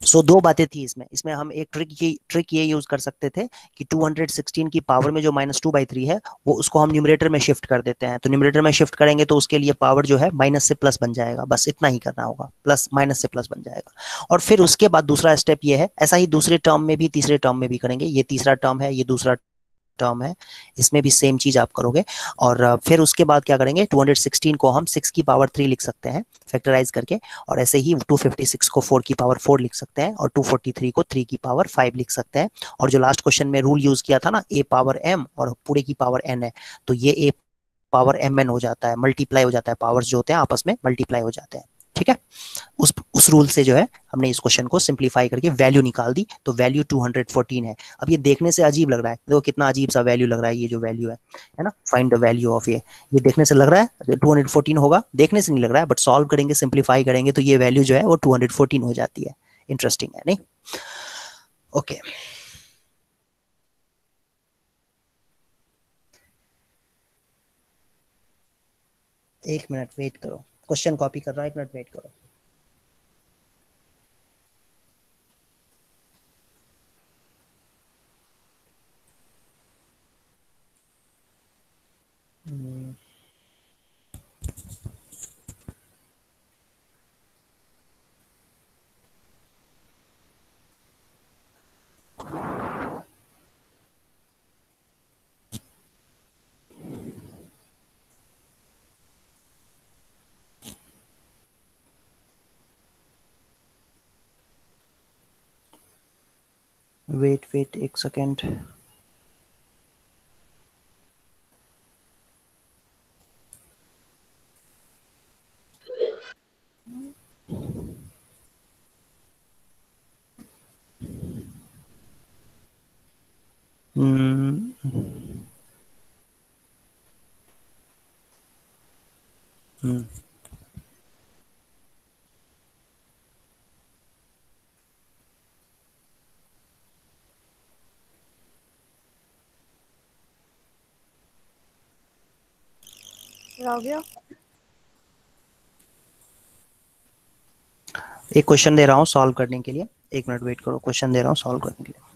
B: सो दो बातें थी इसमें, हम एक ट्रिक ये यूज कर सकते थे कि 216 की पावर में जो -2/3 है वो उसको हम न्यूमरेटर में शिफ्ट कर देते हैं। तो न्यूमरेटर में शिफ्ट करेंगे तो उसके लिए पावर जो है माइनस से प्लस बन जाएगा, बस इतना ही करना होगा, प्लस माइनस से प्लस बन जाएगा। और फिर उसके बाद दूसरा स्टेप ये है, ऐसा ही दूसरे टर्म में भी, तीसरे टर्म में भी करेंगे। ये तीसरा टर्म है, ये दूसरा टर्म है, इसमें भी सेम चीज आप करोगे। और फिर उसके बाद क्या करेंगे, 216 को हम 6 की पावर 3 लिख सकते हैं फैक्टराइज करके, और ऐसे ही 256 को 4 की पावर 4 लिख सकते हैं, और 243 को 3 की पावर 5 लिख सकते हैं। और जो लास्ट क्वेश्चन में रूल यूज किया था ना, a पावर m और पूरे की पावर n है, तो ये a पावर mn हो जाता है, मल्टीप्लाई हो जाता है, पावर्स जो होते हैं आपस में मल्टीप्लाई हो जाते हैं, ठीक है। उस रूल से जो है हमने इस क्वेश्चन को सिंपलीफाई करके वैल्यू निकाल दी, तो वैल्यू 214 है। अब ये देखने से अजीब लग रहा है, देखो कितना अजीब सा वैल्यू लग रहा है, ये जो वैल्यू है ना, फाइंड द वैल्यू ऑफ ये देखने से लग रहा है 214 होगा, देखने से नहीं लग रहा है, बट सॉल्व करेंगे, सिंपलीफाई करेंगे तो ये वैल्यू जो है वो 214 हो जाती है। इंटरेस्टिंग है नहीं? ओके एक मिनट वेट करो, क्वेश्चन कॉपी कर रहा है, एक मिनट वेट करो। वेट एक सेकेंड।
E: हो गया।
B: एक क्वेश्चन दे रहा हूँ सॉल्व करने के लिए, एक मिनट वेट करो, क्वेश्चन दे रहा हूँ सॉल्व करने के लिए।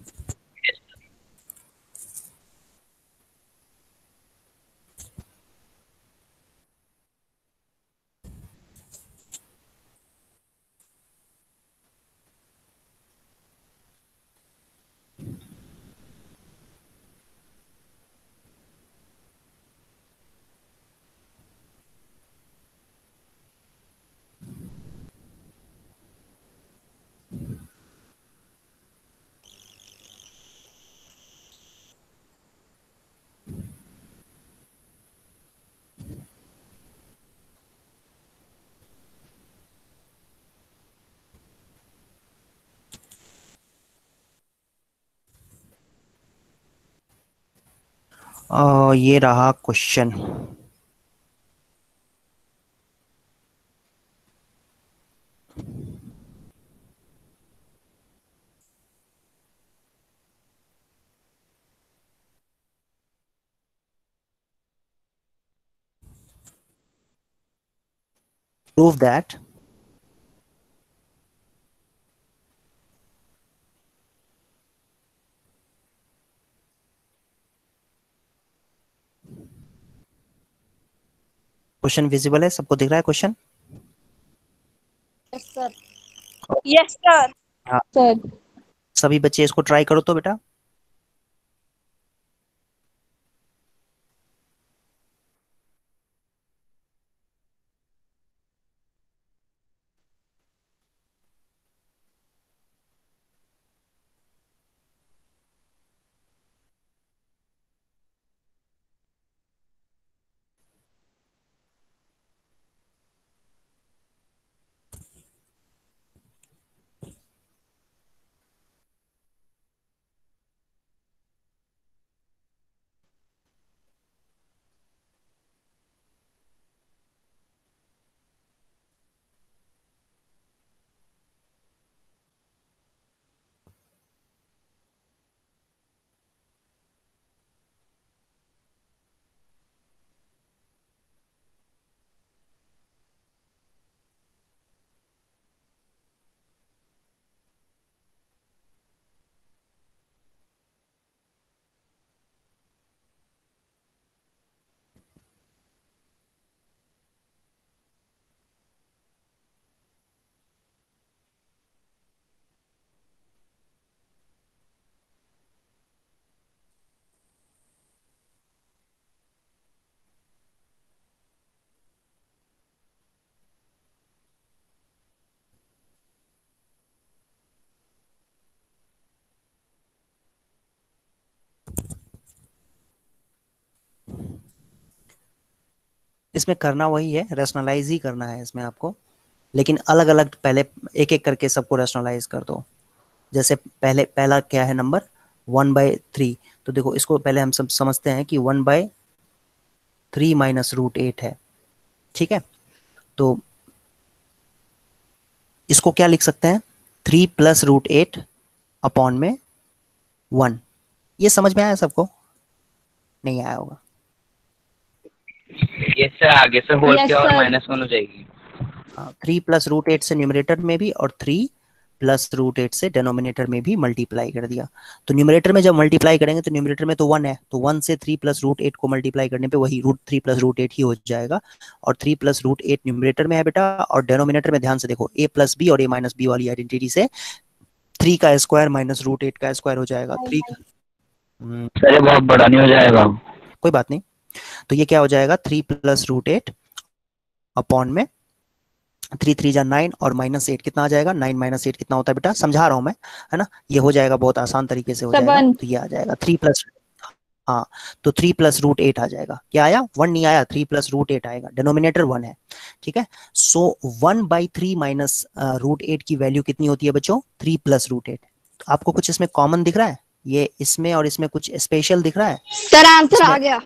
B: ये रहा question. Prove that question visible है, सबको दिख रहा है question?
E: Yes sir.
G: Yes sir.
B: हाँ,
A: सर
B: सभी बच्चे इसको ट्राई करो तो बेटा। इसमें करना वही है, रैशनलाइज ही करना है इसमें आपको, लेकिन अलग अलग पहले एक एक करके सबको रैशनलाइज कर दो। जैसे पहला क्या है नंबर 1/3, तो देखो इसको पहले हम सब समझते हैं कि 1/3 माइनस रूट 8 है, ठीक है। तो इसको क्या लिख सकते हैं, 3 प्लस रूट 8 अपॉन में 1। ये समझ में आया सबको? नहीं आया होगा।
D: ये सर आगे से होल
E: Yes,
D: के और
E: sir.
D: -1 हो जाएगी।
B: 3 प्लस रूट 8 से न्यूमरेटर में भी और 3 प्लस रूट 8 से डिनोमिनेटर में भी मल्टीप्लाई कर दिया। तो न्यूमरेटर में जब मल्टीप्लाई करेंगे तो न्यूमरेटर में तो 1 है, तो 1 से 3 प्लस रूट 8 को मल्टीप्लाई करने पे वही रूट 3 प्लस रूट 8 ही हो जाएगा। और 3 प्लस रूट 8 न्यूमरेटर में है बेटा, और डिनोमिनेटर में ध्यान से देखो a प्लस बी और a माइनस बी वाली आइडेंटिटी से 3 का स्क्वायर माइनस रूट 8 का स्क्वायर हो जाएगा। 3
D: सर ये बहुत बड़ा नहीं हो जाएगा?
B: कोई बात नहीं। तो ये क्या हो जाएगा, 3 प्लस रूट 8 अपॉन में 3 3 जा 9 और -8 कितना आ जाएगा, 9 माइनस 8 कितना होता है बेटा, समझा रहा हूं मैं, है ना। ये हो जाएगा बहुत आसान तरीके से हो जाएगा।
A: 7।
B: तो ये आ जाएगा 3 प्लस, हाँ, तो 3 प्लस रूट 8 आ जाएगा। क्या आया, 1 नहीं आया, 3 प्लस रूट 8 आएगा, डिनोमिनेटर 1 है, ठीक है। सो 1/3 माइनस रूट 8 की वैल्यू कितनी होती है बच्चों, 3 प्लस रूट 8। तो आपको कुछ इसमें कॉमन दिख रहा है, ये इसमें और इसमें कुछ स्पेशल दिख रहा है?
G: सर आंसर आ गया।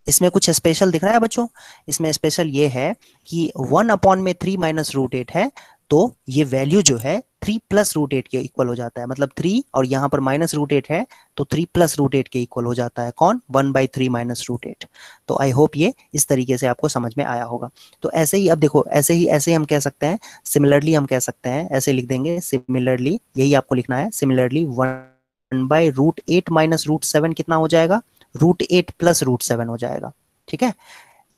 B: इसमें कुछ स्पेशल दिख रहा है बच्चों? इसमें स्पेशल ये है कि 1 अपॉन में 3 माइनस रूट 8 है, तो ये वैल्यू जो है 3 प्लस रूट 8 के इक्वल हो जाता है। मतलब 3 और यहाँ पर माइनस रूट 8 है, तो 3 प्लस रूट 8 के इक्वल हो जाता है। कौन, 1/3 माइनस रूट 8। तो आई होप ये इस तरीके से आपको समझ में आया होगा। तो ऐसे ही अब देखो, ऐसे ही हम कह सकते हैं, सिमिलरली हम कह सकते हैं, ऐसे लिख देंगे सिमिलरली, यही आपको लिखना है। सिमिलरली 1/√8 माइनस रूट 7 कितना हो जाएगा, √8 प्लस √7 हो जाएगा, ठीक है।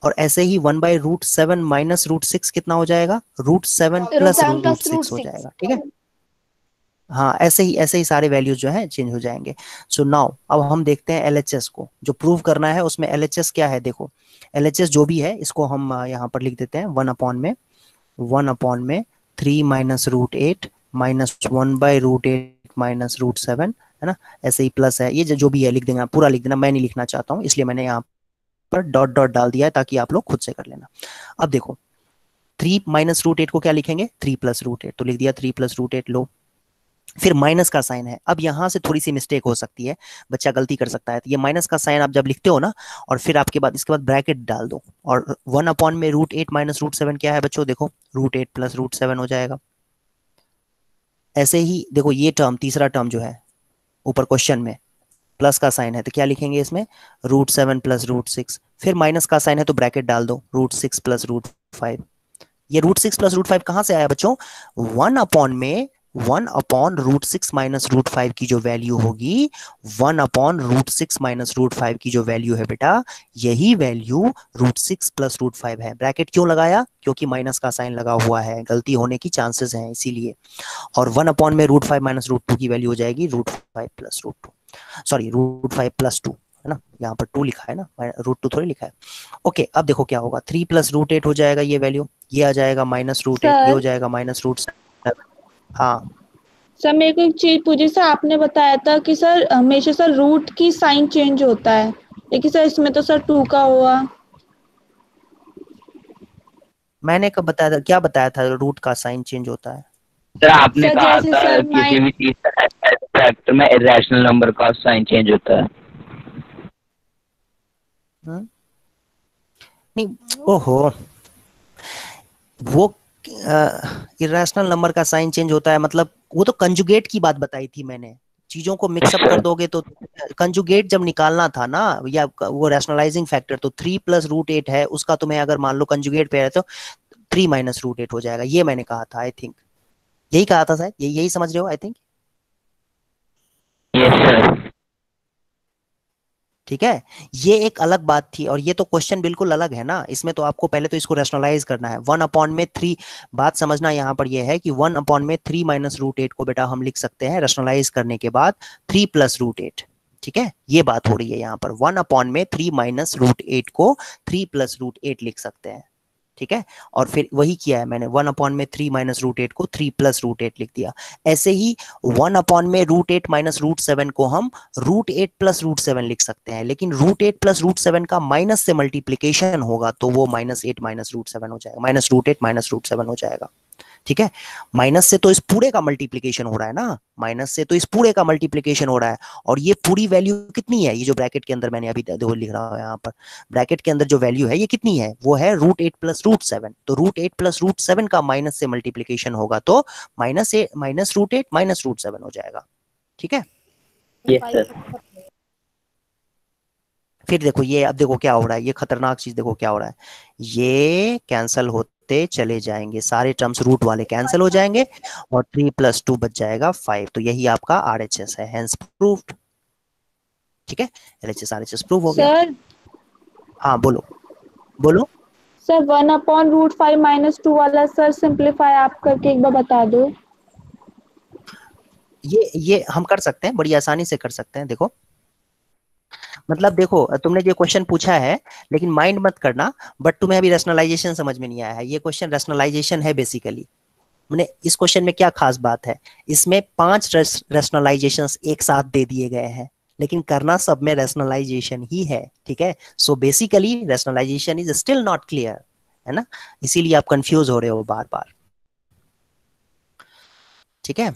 B: और ऐसे ही 1/√7 माइनस √6 कितना हो जाएगा, √7 प्लस √6 हो जाएगा, ठीक है। हाँ, ऐसे ही सारे वैल्यूज जो है चेंज हो जाएंगे। सो नाउ अब हम देखते हैं LHS को, जो प्रूव करना है उसमें LHS क्या है। देखो LHS जो भी है इसको हम यहाँ पर लिख देते हैं 1 अपॉन में 3 माइनस √8 माइनस 1/√8 माइनस √7, है ना। ऐसे ही प्लस है, ये जो भी है लिख देना, पूरा लिख देना, मैं नहीं लिखना चाहता हूँ इसलिए मैंने यहाँ पर डॉट डॉट डाल दिया है ताकि आप लोग खुद से कर लेना। अब देखो 3 माइनस √8 को क्या लिखेंगे, 3 प्लस √8, तो लिख दिया 3 प्लस √8। लो, फिर माइनस का साइन है। अब यहां से थोड़ी सी मिस्टेक हो सकती है, बच्चा गलती कर सकता है। तो ये माइनस का साइन आप जब लिखते हो ना, और फिर आपके बाद इसके बाद ब्रैकेट डाल दो, और 1 अपॉन में √8 माइनस √7 क्या है बच्चों, देखो √8 प्लस √7 हो जाएगा। ऐसे ही देखो ये टर्म, तीसरा टर्म जो है ऊपर क्वेश्चन में प्लस का साइन है, तो क्या लिखेंगे इसमें, √7 प्लस √6। फिर माइनस का साइन है तो ब्रैकेट डाल दो, √6 प्लस 5। ये √6 प्लस √5 कहां से आया बच्चों? 1 रूट 6 माइनस √5 की जो वैल्यू होगी, 1 √6 माइनस √5 की जो वैल्यू है बेटा, यही वैल्यू √6 प्लस √5 है। ब्रैकेट क्यों लगाया? क्योंकि माइनस का साइन लगा हुआ है, गलती होने की चांसेस हैं इसीलिए। और 1 में √5 माइनस √2 की वैल्यू हो जाएगी √5 प्लस √2, सॉरी √5 प्लस 2 है ना, यहाँ पर 2 लिखा है ना, √2 थोड़ी लिखा है। ओके, अब देखो क्या होगा, 3 प्लस √8 हो जाएगा ये वैल्यू, ये आ जाएगा माइनस √8, ये हो जाएगा माइनस √7। हाँ
A: सर मेरे को एक चीज पूछी सर, आपने बताया था कि सर हमेशा सर रूट की साइन चेंज होता है, लेकिन सर इसमें तो सर 2 का हुआ।
B: मैंने कब बताया था, क्या बताया था रूट का साइन चेंज होता है?
D: सर आपने
A: सर,
D: कहा
A: जैसे
D: था
A: सर
D: किसी भी चीज का फैक्टर में इरेशनल नंबर का साइन चेंज होता है।
B: नहीं, ओहो, वो इरेशनल नंबर का साइन चेंज होता है मतलब, वो तो कंजुगेट की बात बताई थी मैंने। चीजों को मिक्सअप कर दोगे तो कंजुगेट जब निकालना था ना, या वो रैशनलाइजिंग फैक्टर, तो 3 प्लस √8 है, उसका तुम्हें अगर मान लो कंजुगेट पे है तो 3 माइनस √8 हो जाएगा, ये मैंने कहा था। आई थिंक यही कहा था शायद, यही समझ रहे हो आई थिंक।
D: Yes sir.
B: ठीक है, ये एक अलग बात थी, और ये तो क्वेश्चन बिल्कुल अलग है ना। इसमें तो आपको पहले तो इसको रैशनलाइज करना है। 1/3 बात समझना यहाँ पर ये है कि 1/3 माइनस √8 को बेटा हम लिख सकते हैं रैशनलाइज करने के बाद 3 प्लस √8। ठीक है, ये बात हो रही है यहाँ पर, 1/3 माइनस √8 को 3 प्लस √8 लिख सकते हैं। ठीक है, और फिर वही किया है मैंने, 1/3 माइनस √8 को 3 प्लस √8 लिख दिया। ऐसे ही 1/√8 माइनस √7 को हम √8 प्लस √7 लिख सकते हैं, लेकिन √8 प्लस √7 का माइनस से मल्टीप्लीकेशन होगा तो वो -8 माइनस √7 हो जाएगा, -√8 माइनस √7 हो जाएगा। ठीक है, माइनस से तो इस पूरे का मल्टीप्लीकेशन हो रहा है ना, माइनस से तो इस पूरे का मल्टीप्लीकेशन हो रहा है, और ये पूरी वैल्यू कितनी है, ये जो ब्रैकेट के अंदर मैंने अभी देखो लिख रहा हूं यहाँ पर, ब्रैकेट के अंदर जो वैल्यू है ये कितनी है, वो है √8 प्लस √7। तो √8 प्लस √7 का माइनस से मल्टीप्लीकेशन होगा तो -8 माइनस √7 हो जाएगा। ठीक है,
D: यस सर।
B: फिर देखो ये, अब देखो क्या हो रहा है, ये खतरनाक चीज देखो क्या हो रहा है, ये कैंसल होते चले जाएंगे, सारे टर्म्स रूट वाले कैंसिल हो जाएंगे, और 3 + 2 बच जाएगा 5। तो यही आपका RHS है, हेंस प्रूव्ड। ठीक है, LHS RHS प्रूव हो गया।
A: सर
B: हाँ बोलो बोलो।
A: सर 1/√5 माइनस 2 वाला सर सिंप्लीफाई आप करके एक बार बता दो।
B: ये हम कर सकते हैं, बड़ी आसानी से कर सकते हैं। देखो मतलब देखो, तुमने जो क्वेश्चन पूछा है, लेकिन माइंड मत करना, बट तुम्हें अभी रैशनलाइजेशन समझ में नहीं आया है। ये क्वेश्चन रैशनलाइजेशन है बेसिकली। मैंने इस क्वेश्चन में क्या खास बात है, इसमें 5 रैशनलाइजेशंस एक साथ दे दिए गए हैं, लेकिन करना सब में रैशनलाइजेशन ही है। ठीक है, so basically rationalisation is still not clear, है ना, इसीलिए आप कंफ्यूज हो रहे हो बार बार। ठीक है,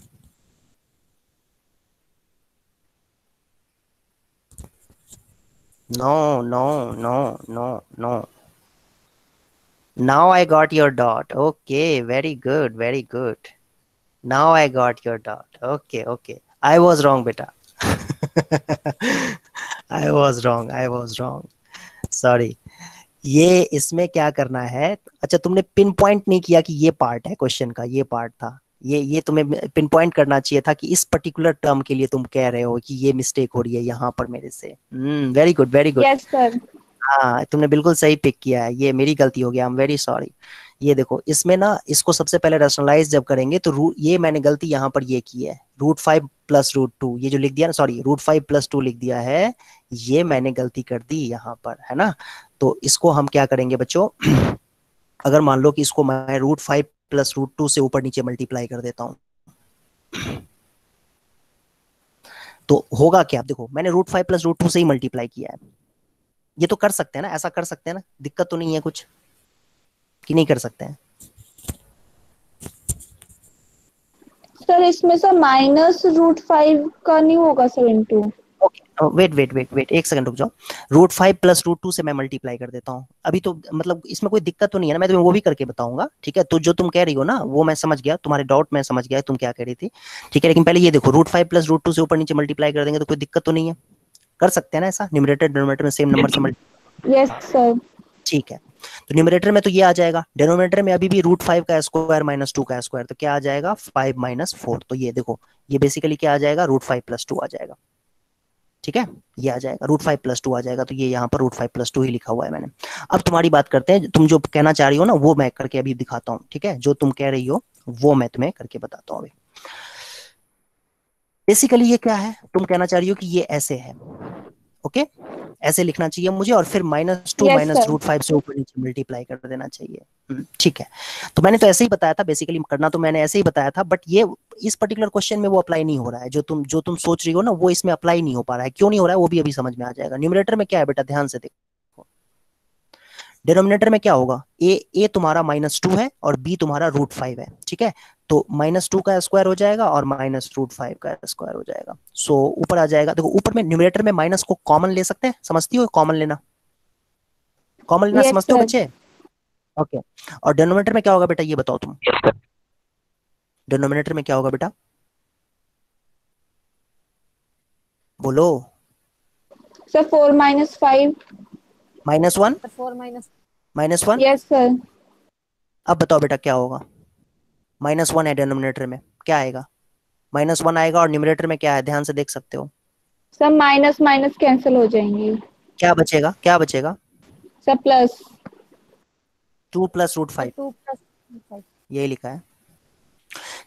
B: no no no no no, now I got your dot. Okay, very good, very good. Now I got your dot. Okay, okay, I was wrong beta. I was wrong, sorry। ये इसमें क्या करना है, अच्छा तुमने पिन पॉइंट नहीं किया कि ये पार्ट है क्वेश्चन का, ये पार्ट था, ये तुम्हें पिन पॉइंट करना चाहिए था कि इस पर्टिकुलर टर्म के लिए तुम कह रहे हो कि ये मिस्टेक हो रही है यहाँ पर मेरे से। Very good, very good.
A: Yes sir.
B: हाँ, तुमने बिल्कुल सही पिक किया है, ये मेरी गलती हो गया, आई एम वेरी सॉरी। ये देखो इसमें ना, इसको सबसे पहले रैशनलाइज जब करेंगे तो ये मैंने गलती यहाँ पर ये की है, √5 प्लस √2, ये जो लिख दिया ना, सॉरी √5 + 2 लिख दिया है, ये मैंने गलती कर दी यहाँ पर, है ना। तो इसको हम क्या करेंगे बच्चों, अगर मान लो कि इसको मैं √5 + √2 से ऊपर नीचे मल्टीप्लाई कर देता हूँ, तो होगा क्या, देखो मैंने √5 + √2 से ही मल्टीप्लाई किया है। ये तो कर सकते हैं ना, ऐसा कर सकते हैं ना, दिक्कत तो नहीं है कुछ, कि नहीं कर सकते हैं?
A: सर इसमें सर -√5 का नहीं होगा सर इनटू।
B: वेट एक सेकंड रुक जाओ, √5 + √2 से मैं मल्टीप्लाई कर देता हूँ अभी, तो मतलब इसमें कोई दिक्कत तो नहीं है ना, मैं तुम्हें वो भी करके बताऊंगा। ठीक है, तो जो तुम कह रही हो ना वो मैं समझ गया, तुम्हारे डाउट मैं समझ गया तुम क्या कह रही थी। ठीक है, लेकिन पहले ये देखो, √5 + √2 से ऊपर नीचे मल्टीप्लाई कर देंगे तो कोई दिक्कत तो नहीं है, कर सकते हैं ना ऐसा, न्यूमरेटर डिनोमिनेटर में सेम नंबर से मल्टीप्लाई।
A: Yes sir.
B: ठीक है, तो न्यूमरेटर में तो ये आ जाएगा, डिनोमिनेटर में अभी भी √5 का स्क्वायर माइनस 2 का स्क्वायर, तो क्या आ जाएगा 5 माइनस 4। तो ये देखो ये बेसिकली क्या आ जाएगा √5 + 2 आ जाएगा। ठीक है, ये आ जाएगा √5 + 2 आ जाएगा। तो ये यहाँ पर √5 + 2 ही लिखा हुआ है मैंने। अब तुम्हारी बात करते हैं, तुम जो कहना चाह रही हो ना वो मैं करके अभी दिखाता हूँ। ठीक है, जो तुम कह रही हो वो मैं तुम्हें करके बताता हूँ अभी। बेसिकली ये क्या है, तुम कहना चाह रही हो कि ये ऐसे है, ओके ऐसे लिखना चाहिए मुझे, और फिर -2
A: यस
B: माइनस
A: सर।
B: √5 से ऊपर नीचे मल्टीप्लाई कर देना चाहिए। ठीक है, तो मैंने तो ऐसे ही बताया था, बेसिकली करना तो मैंने ऐसे ही बताया था, बट ये इस पर्टिकुलर क्वेश्चन में वो अप्लाई नहीं हो रहा है। जो तुम सोच रही हो ना वो इसमें अप्लाई नहीं हो पा रहा है। क्यों नहीं हो रहा है वो भी अभी समझ में आ जाएगा। न्यूमरेटर में क्या है बेटा, ध्यान से देखो, डिनोमिनेटर में क्या होगा, ए तुम्हारा -2 है और बी तुम्हारा √5 है। ठीक है, तो -2 का स्क्वायर हो जाएगा और -√5 का स्क्वायर हो जाएगा। सो ऊपर आ जाएगा। देखो ऊपर में न्यूमरेटर में माइनस को कॉमन ले सकते हैं, समझती हो कॉमन लेना, कॉमन लेना
A: यस
B: समझते हो
A: सर।
B: बच्चे? ओके, और डिनोमिनेटर में क्या होगा बेटा ये बताओ तुम, डिनोमिनेटर में क्या होगा बेटा बोलो?
A: सर 4 - 5।
B: -1
E: 4 माइनस
B: -1।
A: Yes sir.
B: अब बताओ बेटा क्या होगा, -1 है डिनोमिनेटर में, क्या आएगा -1 आएगा, और न्यूमरेटर में क्या है ध्यान से देख सकते हो,
A: सर माइनस माइनस कैंसिल हो जाएंगे।
B: क्या बचेगा, क्या बचेगा?
A: Sir plus.
B: 2 + √5,
E: 2 + 5।
B: यही लिखा है।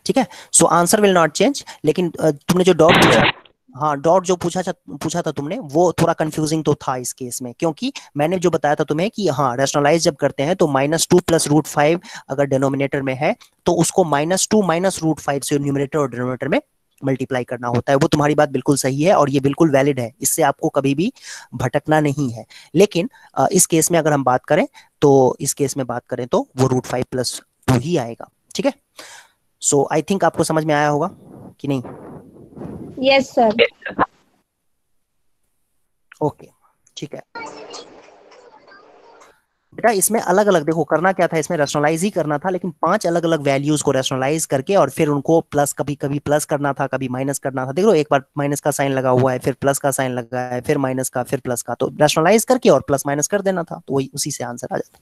B: ठीक है, so answer will not change. लेकिन तुमने जो डॉट पूछा, हाँ डॉट जो पूछा था तुमने, वो थोड़ा कंफ्यूजिंग तो था इस केस में, क्योंकि मैंने जो बताया था तुम्हें कि हाँ रैशनलाइज जब करते हैं तो -2 + √5 अगर डिनोमिनेटर में है तो उसको -2 माइनस √5 से न्यूमरेटर और डिनोमिनेटर में मल्टीप्लाई करना होता है। वो तुम्हारी बात बिल्कुल सही है और ये बिल्कुल वैलिड है, इससे आपको कभी भी भटकना नहीं है। लेकिन इस केस में अगर हम बात करें तो इस केस में बात करें तो वो √5 + 2 ही आएगा। ठीक है, सो आई थिंक आपको समझ में आया होगा कि नहीं?
A: Yes sir.
B: ओके ठीक है बेटा, इसमें अलग अलग देखो करना क्या था, इसमें रैशनलाइज ही करना था, लेकिन 5 अलग अलग वैल्यूज को रैशनलाइज करके और फिर उनको प्लस, कभी कभी प्लस करना था, कभी माइनस करना था। देखो एक बार माइनस का साइन लगा हुआ है, फिर प्लस का साइन लगा है, फिर माइनस का, फिर प्लस का, तो रैशनलाइज करके और प्लस माइनस कर देना था, तो वही उसी से आंसर आ जाता।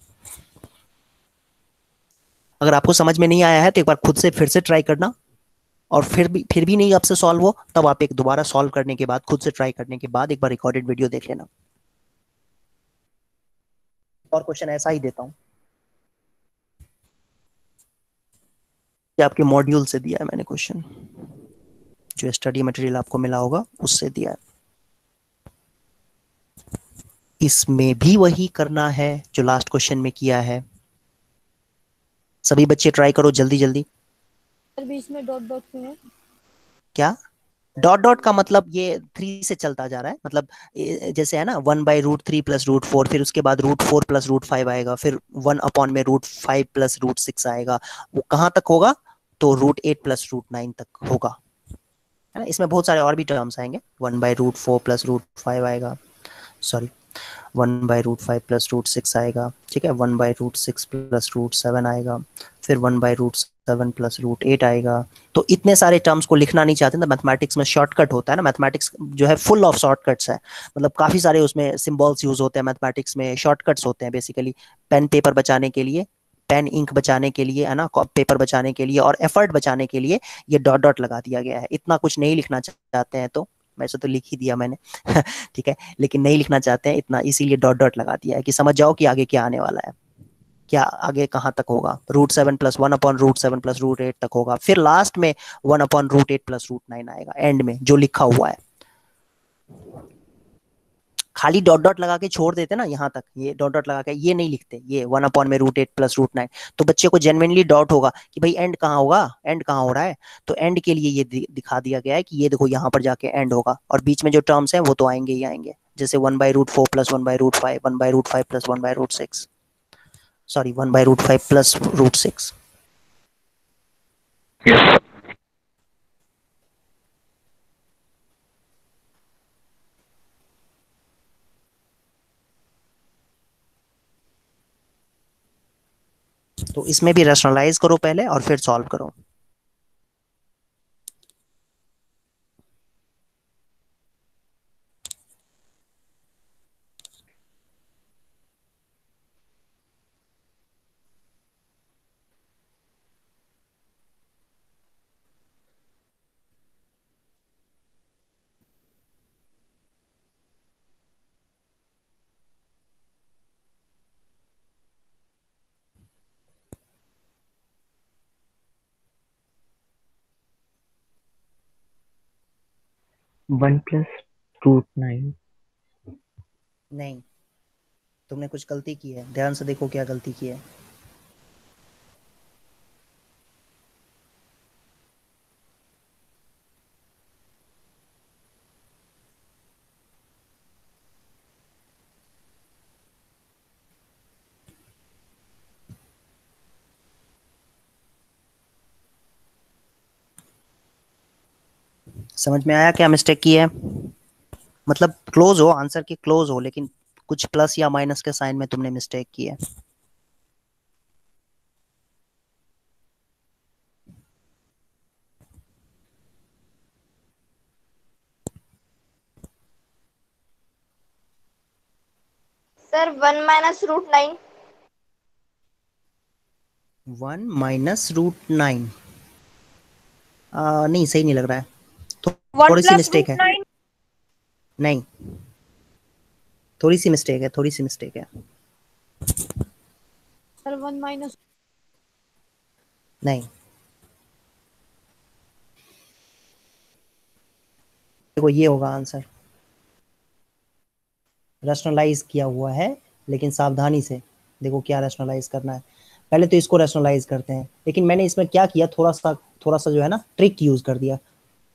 B: अगर आपको समझ में नहीं आया है तो एक बार खुद से फिर से ट्राई करना, और फिर भी नहीं आपसे सॉल्व हो तब आप एक दोबारा सॉल्व करने के बाद, खुद से ट्राई करने के बाद एक बार रिकॉर्डेड वीडियो देख लेना। और क्वेश्चन ऐसा ही देता हूं कि आपके मॉड्यूल से दिया है मैंने क्वेश्चन, जो स्टडी मटेरियल आपको मिला होगा उससे दिया है। इसमें भी वही करना है जो लास्ट क्वेश्चन में किया है। सभी बच्चे ट्राई करो जल्दी जल्दी।
E: सर बीच में डॉट डॉट क्यों है?
B: क्या डॉट डॉट का मतलब, ये 3 से चलता जा रहा है, मतलब जैसे है ना 1/√3 + √4, फिर उसके बाद √4 + √5 आएगा, फिर 1 में √5 + √6 आएगा। वो कहाँ तक होगा, तो √8 + √9 तक होगा, है ना। इसमें बहुत सारे और भी टर्म्स आएंगे, 1/√4 + √5 आएगा, सॉरी 1/√5 + √6 आएगा। ठीक है, 1/√6 + √7 आएगा, फिर 1/√7 + √8 आएगा। तो इतने सारे टर्म्स को लिखना नहीं चाहते ना, मैथमेटिक्स में शॉर्टकट होता है ना, मैथमेटिक्स जो है फुल ऑफ शॉर्टकट्स है, मतलब काफी सारे उसमें सिंबल्स यूज होते हैं, मैथमेटिक्स में शॉर्टकट्स होते हैं बेसिकली, पेन पेपर बचाने के लिए, पेन इंक बचाने के लिए, है ना, पेपर बचाने के लिए और एफर्ट बचाने के लिए ये डॉट डॉट लगा दिया गया है। इतना कुछ नहीं लिखना चाहते हैं तो वैसे तो लिख ही दिया मैंने ठीक है, लेकिन नहीं लिखना चाहते हैं इतना, इसीलिए डॉट डॉट लगा दिया है कि समझ जाओ कि आगे क्या आने वाला है, क्या आगे कहाँ तक होगा। √7 + 1/√7 + √8 तक होगा, फिर लास्ट में 1/√8 + √9 आएगा एंड में जो लिखा हुआ है। खाली डॉट डॉट लगा के छोड़ देते ना यहाँ तक, ये डॉट डॉट लगा के ये नहीं लिखते, ये 1/√8 + √9, तो बच्चे को जेन्युइनली डाउट होगा कि भाई एंड कहाँ होगा, एंड कहाँ हो रहा है। तो एंड के लिए ये दिखा दिया गया है कि ये देखो यहाँ पर जाके एंड होगा, और बीच में जो टर्म्स हैं वो तो आएंगे ही आएंगे, जैसे 1/√4 + 1/√5, 1/√5 + 1/√6, सॉरी 1/√5 + √6। तो इसमें भी रैशनलाइज करो पहले और फिर सॉल्व करो।
F: 1+√9।
B: नहीं, तुमने कुछ गलती की है, ध्यान से देखो क्या गलती की है। समझ में आया क्या मिस्टेक की है? मतलब क्लोज हो, आंसर के क्लोज हो, लेकिन कुछ प्लस या माइनस के साइन में तुमने मिस्टेक की है।
G: Sir, 1 - √9.
B: 1 - √9 नहीं, सही नहीं लग रहा है,
G: One
B: थोड़ी सी
G: plus
B: मिस्टेक
G: root
B: है।
G: nine.
B: नहीं, थोड़ी सी मिस्टेक है, थोड़ी सी मिस्टेक है।
E: सर 1 -
B: नहीं, देखो ये होगा आंसर, रैशनलाइज किया हुआ है, लेकिन सावधानी से देखो क्या रैशनलाइज करना है। पहले तो इसको रैशनलाइज करते हैं, लेकिन मैंने इसमें क्या किया, थोड़ा सा जो है ना ट्रिक यूज कर दिया।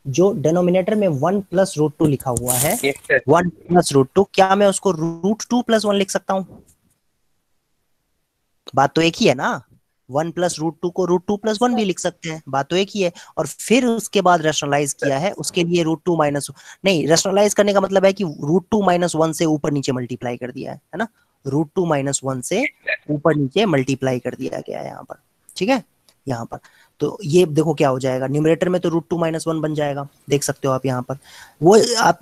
B: जो डिनोमिनेटर में 1 + √2 लिखा हुआ है,
D: Yes, sir.
B: 1 + √2, क्या मैं उसको √2 + 1 लिख सकता हूँ? बात तो एक ही है ना। 1 + √2 को √2 + 1 भी लिख सकते हैं, बात तो एक ही है। और फिर उसके बाद रैशनलाइज किया है, उसके लिए √2 माइनस, नहीं, रैशनलाइज करने का मतलब है कि √2 - 1 से ऊपर नीचे मल्टीप्लाई कर दिया है ना। √2 - 1 से ऊपर नीचे मल्टीप्लाई कर दिया गया है यहाँ पर, ठीक है। यहाँ पर तो ये देखो क्या हो जाएगा, न्यूमरेटर में तो √2 - 1 बन जाएगा, देख सकते हो आप यहाँ पर। वो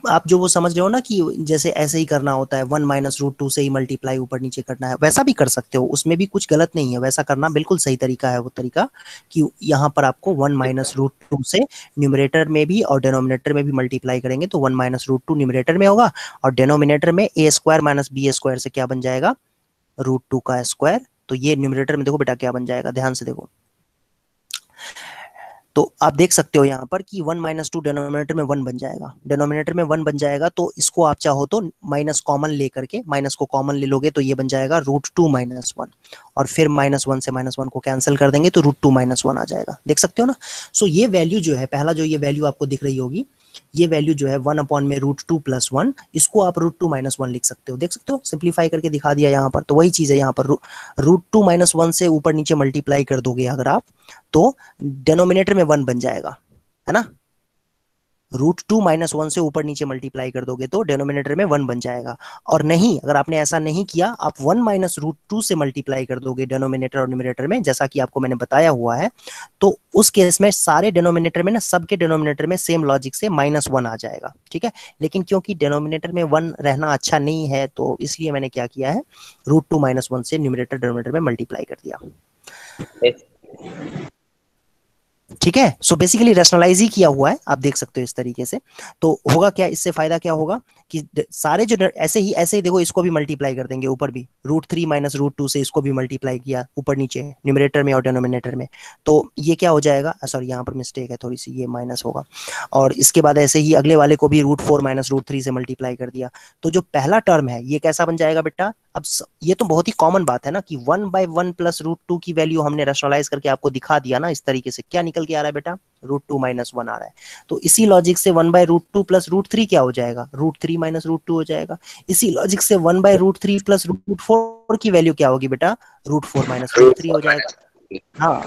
B: आप जो वो समझ रहे हो ना कि जैसे ऐसे ही करना होता है, 1 - √2 से ही मल्टीप्लाई ऊपर नीचे करना है, वैसा भी कर सकते हो, उसमें भी कुछ गलत नहीं है, वैसा करना बिल्कुल सही तरीका है वो तरीका, कि यहाँ पर आपको 1 - √2 से न्यूमरेटर में भी और डिनोमिनेटर में भी मल्टीप्लाई करेंगे तो 1 - √2 न्यूमरेटर में होगा, और डिनोमिनेटर में a² - b² से क्या बन जाएगा, √2 का स्क्वायर। तो ये न्यूमरेटर में देखो बेटा क्या बन जाएगा, ध्यान से देखो। तो आप देख सकते हो यहाँ पर कि 1 - 2 डिनोमिनेटर में 1 बन जाएगा, डिनोमिनेटर में 1 बन जाएगा, तो इसको आप चाहो तो माइनस कॉमन लेकर के, माइनस को कॉमन ले लोगे तो ये बन जाएगा √2 - 1, और फिर -1 से -1 को कैंसिल कर देंगे तो √2 - 1 आ जाएगा, देख सकते हो ना। सो ये वैल्यू जो है, पहला जो ये वैल्यू आपको दिख रही होगी, ये वैल्यू जो है 1/√2 + 1, इसको आप √2 - 1 लिख सकते हो, देख सकते हो, सिंप्लीफाई करके दिखा दिया यहाँ पर। तो वही चीज है यहाँ पर, √2 - 1 से ऊपर नीचे मल्टीप्लाई कर दोगे अगर आप, तो डिनोमिनेटर में 1 बन जाएगा, है ना। √2 - 1 से ऊपर नीचे मल्टीप्लाई कर दोगे तो डिनोमिनेटर में 1 बन जाएगा। और नहीं, अगर आपने ऐसा नहीं किया, आप 1 - √2 से मल्टीप्लाई कर दोगे डिनोमिनेटर और न्यूमरेटर में, जैसा कि आपको मैंने बताया हुआ है, तो उस केस में सारे डिनोमिनेटर में ना, सबके डिनोमिनेटर में सेम लॉजिक से -1 आ जाएगा, ठीक है। लेकिन क्योंकि डिनोमिनेटर में 1 रहना अच्छा नहीं है, तो इसलिए मैंने क्या किया है, √2 - 1 से न्यूमरेटर डिनोमिनेटर में मल्टीप्लाई कर दिया,
D: Yes.
B: ठीक है। सो बेसिकली रैशनलाइज ही किया हुआ है, आप देख सकते हो इस तरीके से। तो होगा क्या, इससे फायदा क्या होगा कि सारे जो ऐसे ही देखो, इसको भी मल्टीप्लाई कर देंगे ऊपर भी, √3 - √2 से इसको भी मल्टीप्लाई किया ऊपर नीचे न्यूमरेटर में और डिनोमिनेटर में, तो ये क्या हो जाएगा, सॉरी यहाँ पर मिस्टेक है थोड़ी सी, ये माइनस होगा। और इसके बाद ऐसे ही अगले वाले को भी √4 - √3 से मल्टीप्लाई कर दिया, तो जो पहला टर्म है ये कैसा बन जाएगा बेटा। अब ये तो बहुत ही कॉमन बात है ना कि 1/1 + √2 की वैल्यू हमने रैशनलाइज करके आपको दिखा दिया ना, इस तरीके से क्या निकल के आ रहा है बेटा, √2 - 1 आ रहा है। तो इसी लॉजिक से 1/√2 + √3 क्या हो जाएगा, √3 - √2 हो जाएगा। इसी लॉजिक से 1/√3 + √4 की वैल्यू क्या होगी बेटा, √4 - √3 हो जाएगा। हाँ,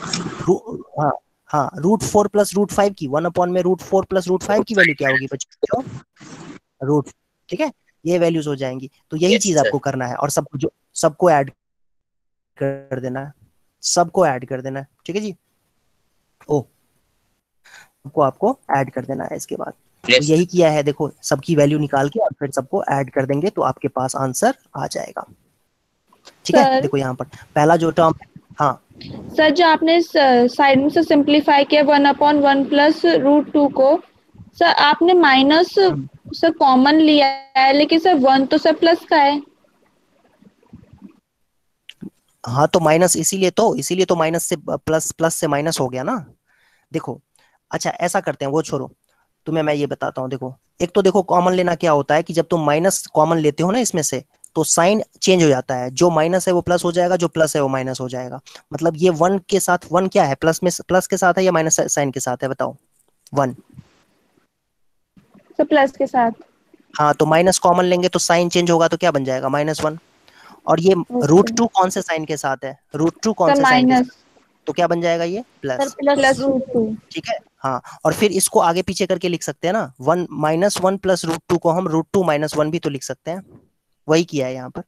B: हाँ, हाँ, √4 + √5 की 1/√4 + √5 की वैल्यू क्या होगी बच्चों, रूट, ठीक है। ये वैल्यूज हो जाएंगी, तो यही
D: Yes,
B: चीज
D: sir.
B: आपको करना है, और सबको ऐड कर देना है, सबको ऐड कर देना है, ठीक है जी। ओ, सबको आपको ऐड कर देना है इसके बाद। तो
D: Yes.
B: यही किया है, देखो सबकी वैल्यू निकाल के और फिर सबको ऐड कर देंगे तो आपके पास आंसर आ जाएगा, ठीक है।
A: सर
B: देखो यहाँ पर पहला जो टर्म, हाँ
A: सर जो आपने साइड में से सिंप्लीफाई किया 1/1 + √2 को, सर आपने माइनस सर कॉमन लिया है, लेकिन सर 1 तो सर प्लस का है।
B: हाँ, तो माइनस इसीलिए तो माइनस से प्लस, प्लस से माइनस हो गया ना। देखो, अच्छा ऐसा करते हैं, वो छोड़ो, तुम्हें मैं ये बताता हूँ। देखो एक तो देखो कॉमन लेना क्या होता है कि जब तुम माइनस कॉमन लेते हो ना इसमें से, तो साइन चेंज हो जाता है, जो माइनस है वो प्लस हो जाएगा, जो प्लस है वो माइनस हो जाएगा। मतलब ये वन के साथ, वन क्या है, प्लस में प्लस के साथ है या माइनस साइन के साथ है, बताओ। वन।
A: सर प्लस के साथ।
B: हाँ, तो माइनस कॉमन लेंगे तो साइन चेंज होगा, तो क्या बन जाएगा, -1। और ये
A: ओके
B: √2 कौन से साइन के साथ है, √2 कौन
A: सर
B: से साइन के साथ,
A: माइनस
B: तो क्या बन जाएगा ये,
E: सर
B: प्लस।
E: प्लस
A: +√2।
B: ठीक है, हाँ। और फिर इसको आगे पीछे करके लिख सकते हैं ना, -1 + √2 को हम √2 - 1 भी तो लिख सकते हैं। वही किया है यहाँ पर,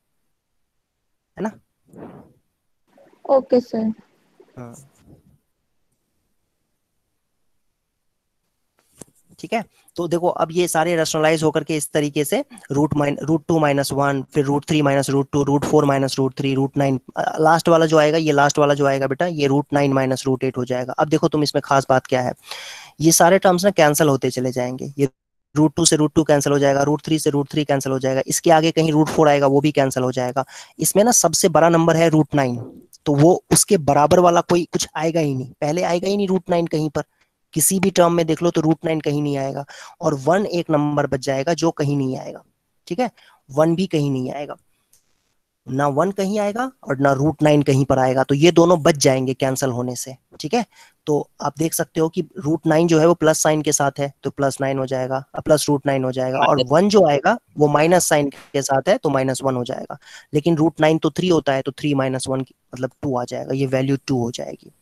B: है ना।
A: Okay sir.
B: हाँ, ठीक है। तो देखो अब ये सारे रेशनलाइज होकर के इस तरीके से √2 - 1, फिर √3 - √2, √4 - √3, √9, लास्ट वाला जो आएगा, ये लास्ट वाला जो आएगा बेटा, ये √9 - √8 हो जाएगा। अब देखो तुम इसमें खास बात क्या है, ये सारे टर्म्स ना कैंसिल होते चले जाएंगे। ये √2 से √2 कैंसिल हो जाएगा, √3 से √3 कैंसिल हो जाएगा, इसके आगे कहीं √4 आएगा वो भी कैंसिल हो जाएगा। इसमें ना सबसे बड़ा नंबर है √9, तो वो उसके बराबर वाला कोई कुछ आएगा ही नहीं, पहले आएगा ही नहीं √9 कहीं पर, किसी भी टर्म में देख लो तो √9 कहीं नहीं आएगा। और 1 एक नंबर बच जाएगा जो कहीं नहीं आएगा, ठीक है। 1 भी कहीं नहीं आएगा, ना 1 कहीं आएगा और ना √9 कहीं पर आएगा, तो ये दोनों बच जाएंगे कैंसिल होने से, ठीक है। तो आप देख सकते हो कि √9 जो है वो प्लस साइन के साथ है, तो +9 हो जाएगा, प्लस √9 हो जाएगा। और 1 जो आएगा वो माइनस साइन के साथ है, तो -1 हो जाएगा। लेकिन √9 तो 3 होता है, तो 3 - 1 मतलब 2 आ जाएगा, ये वैल्यू 2 हो जाएगी,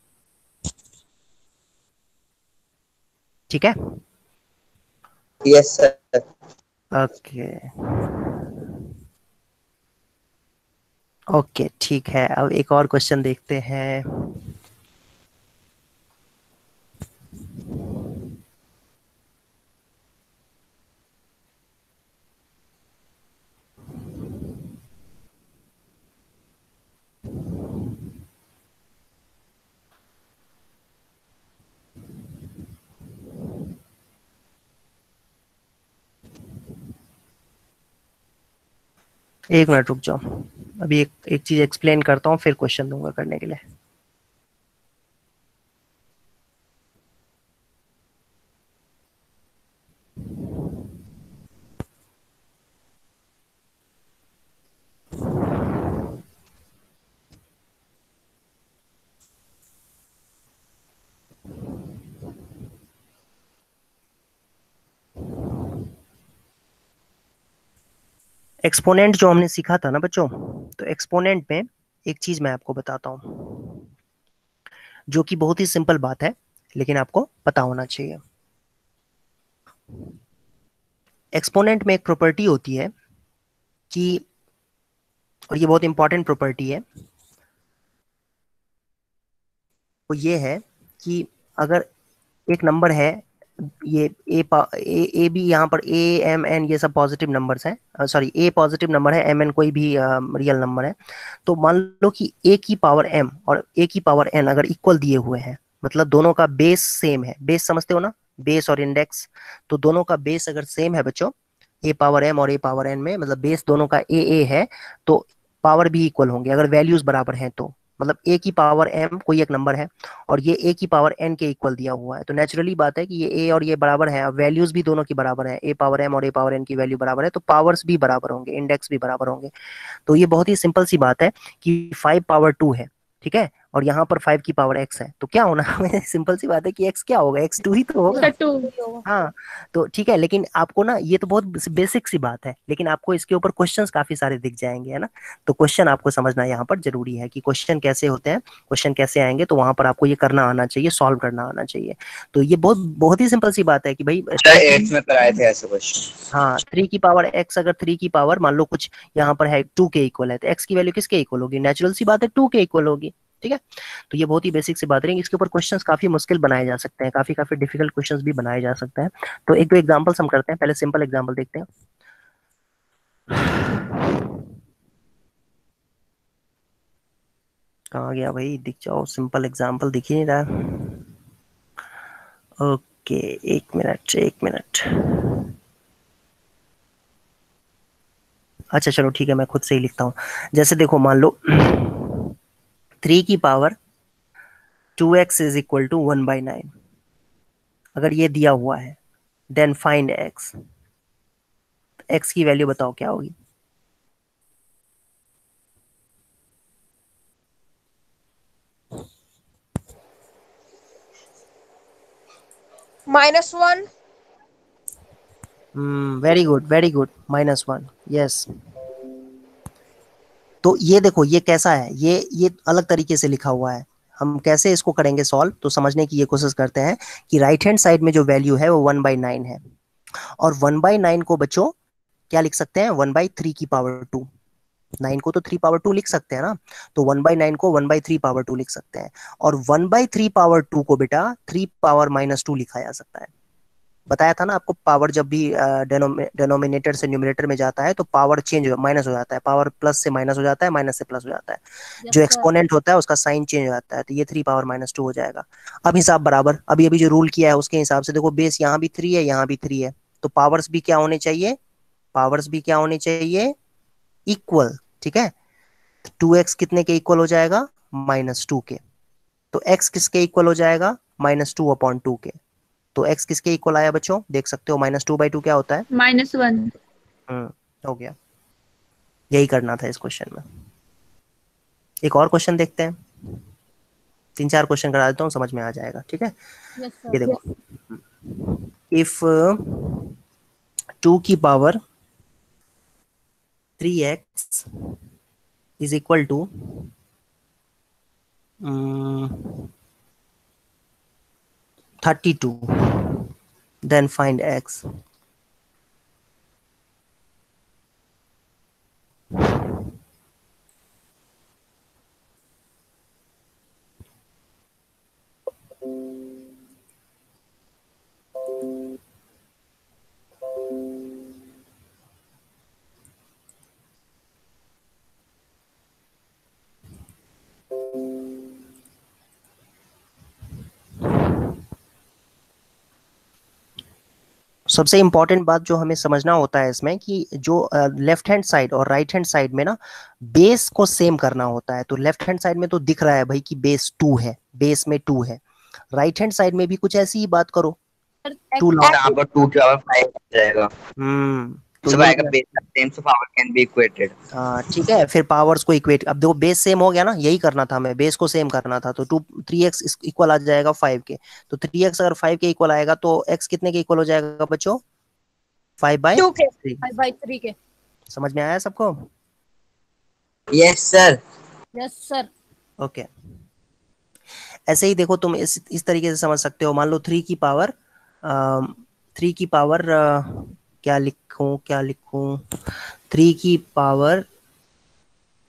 B: ठीक है।
H: Yes sir.
B: ओके ओके, ठीक है। अब एक और क्वेश्चन देखते हैं। एक मिनट रुक जाओ, अभी एक एक चीज एक्सप्लेन करता हूँ, फिर क्वेश्चन दूंगा करने के लिए। एक्सपोनेंट जो हमने सीखा था ना बच्चों, तो एक्सपोनेंट में एक चीज मैं आपको बताता हूँ, जो कि बहुत ही सिंपल बात है, लेकिन आपको पता होना चाहिए। एक्सपोनेंट में एक प्रॉपर्टी होती है कि, और ये बहुत इंपॉर्टेंट प्रॉपर्टी है, वो ये है कि अगर एक नंबर है, ये ए बी, यहाँ पर ए एम एन ये सब पॉजिटिव नंबर्स हैं, सॉरी ए पॉजिटिव नंबर है, एम एन कोई भी रियल नंबर है, तो मान लो कि ए की पावर एम और ए की पावर एन अगर इक्वल दिए हुए हैं, मतलब दोनों का बेस सेम है, बेस समझते हो ना, बेस और इंडेक्स, तो दोनों का बेस अगर सेम है बच्चों, ए पावर एम और ए पावर एन में, मतलब बेस दोनों का ए है, तो पावर भी इक्वल होंगे अगर वैल्यूज बराबर हैं तो। मतलब ए की पावर एम कोई एक नंबर है और ये ए की पावर एन के इक्वल दिया हुआ है, तो नेचुरली बात है कि ये ए और ये बराबर है, वैल्यूज भी दोनों की बराबर है, ए पावर एम और ए पावर एन की वैल्यू बराबर है, तो पावर्स भी बराबर होंगे, इंडेक्स भी बराबर होंगे। तो ये बहुत ही सिंपल सी बात है कि 5 पावर 2 है, ठीक है, और यहाँ पर 5 की पावर x है, तो क्या होना सिंपल सी बात है कि x क्या होगा, x 2 ही तो होगा।
A: सर 2।
B: हाँ, तो ठीक है, लेकिन आपको ना ये तो बहुत बेसिक सी बात है, लेकिन आपको इसके ऊपर क्वेश्चंस काफी सारे दिख जाएंगे, है ना। तो क्वेश्चन आपको समझना यहाँ पर जरूरी है कि क्वेश्चन कैसे होते हैं, क्वेश्चन कैसे आएंगे, तो वहां पर आपको ये करना आना चाहिए, सॉल्व करना आना चाहिए। तो ये बहुत बहुत ही सिंपल सी बात है कि भाई
H: 8th में कराए थे ऐसे क्वेश्चन।
B: हाँ, 3 की पावर x, अगर 3 की पावर मान लो कुछ यहाँ पर है 2 के इक्वल है, तो x की वैल्यू किसके इक्वल होगी, नेचुरल सी बात है 2 के इक्वल होगी, ठीक है। तो ये बहुत ही बेसिक सी बात रहेगी, इसके ऊपर क्वेश्चंस काफी मुश्किल बनाए जा सकते हैं, काफी काफी डिफिकल्ट क्वेश्चंस भी बनाए जा सकते हैं। तो एक दो एग्जांपल्स हम करते हैं, पहले सिंपल एग्जांपल देखते हैं। कहाँ गया भाई, दिख जाओ, सिंपल एग्जांपल दिख ही नहीं रहा। ओके, एक मिनट एक मिनट, अच्छा चलो ठीक है, मैं खुद से ही लिखता हूँ। जैसे देखो मान लो 3 की पावर 2x = 1/9, अगर ये दिया हुआ है, देन फाइंड x। x की वैल्यू बताओ क्या होगी?
I: -1।
B: Very good, very good, -1, yes. तो ये देखो ये कैसा है, ये अलग तरीके से लिखा हुआ है। हम कैसे इसको करेंगे सॉल्व, तो समझने की ये कोशिश करते हैं कि राइट हैंड साइड में जो वैल्यू है वो 1/9 है, और 1/9 को बच्चों क्या लिख सकते हैं? 1/3 की पावर 2। 9 को तो 3 पावर 2 लिख सकते हैं ना, तो 1/9 को 1/3 पावर 2 लिख सकते हैं, और 1/3 पावर 2 को बेटा 3 पावर -2 लिखा जा सकता है। बताया था ना आपको, पावर जब भी डेनोमिनेटर से न्यूमरेटर में जाता है तो पावर चेंज माइनस हो जाता है, पावर प्लस से माइनस हो जाता है, माइनस से प्लस हो जाता है। जो एक्सपोनेंट होता है उसका साइन चेंज हो जाता है, तो ये 3 पावर -2 हो जाएगा। अब हिसाब बराबर, अभी अभी जो रूल किया है उसके हिसाब से देखो, बेस यहाँ भी 3 है, यहाँ भी 3 है, तो पावर्स भी क्या होने चाहिए? पावर्स भी क्या होने चाहिए? इक्वल, ठीक है। 2x कितने के इक्वल हो जाएगा? -2 के। तो x किसके इक्वल हो जाएगा? -2/2 के। तो x किसके इक्वल आया बच्चों? देख सकते हो, -2/2 क्या होता है?
A: -1।
B: हो गया। यही करना था इस क्वेश्चन में। एक और क्वेश्चन देखते हैं, 3-4 क्वेश्चन करा देता हूँ, समझ में आ जाएगा, ठीक है। ये देखो, इफ 2 की power 3x is equal to 32, then find x। सबसे इंपॉर्टेंट बात जो हमें समझना होता है इसमें कि जो लेफ्ट हैंड साइड और राइट हैंड साइड में ना बेस को सेम करना होता है। तो लेफ्ट हैंड साइड में तो दिख रहा है भाई कि बेस 2 है, बेस में 2 है। राइट हैंड साइड में भी कुछ ऐसी ही बात करो, 2
H: यहाँ पर 2 की पावर 5 हो जाएगा।
B: तो
H: सब आएगा base same, so power can be equated.
B: ठीक है, फिर पावर्स को इक्वेट, अब देखो बेस सेम हो गया ना, यही करना था हमें, बेस को सेम करना था। तो 3x इक्वल आ जाएगा 5 के, तो 3x अगर 5 के इक्वल आएगा तो x कितने के इक्वल हो जाएगा बच्चों?
E: 5/3 के।
B: समझ में आया सबको?
H: Yes sir.
E: Yes sir.
B: Okay, ऐसे ही देखो तुम इस तरीके से समझ सकते हो। मान लो 3 की पावर क्या लिखूं 3 की पावर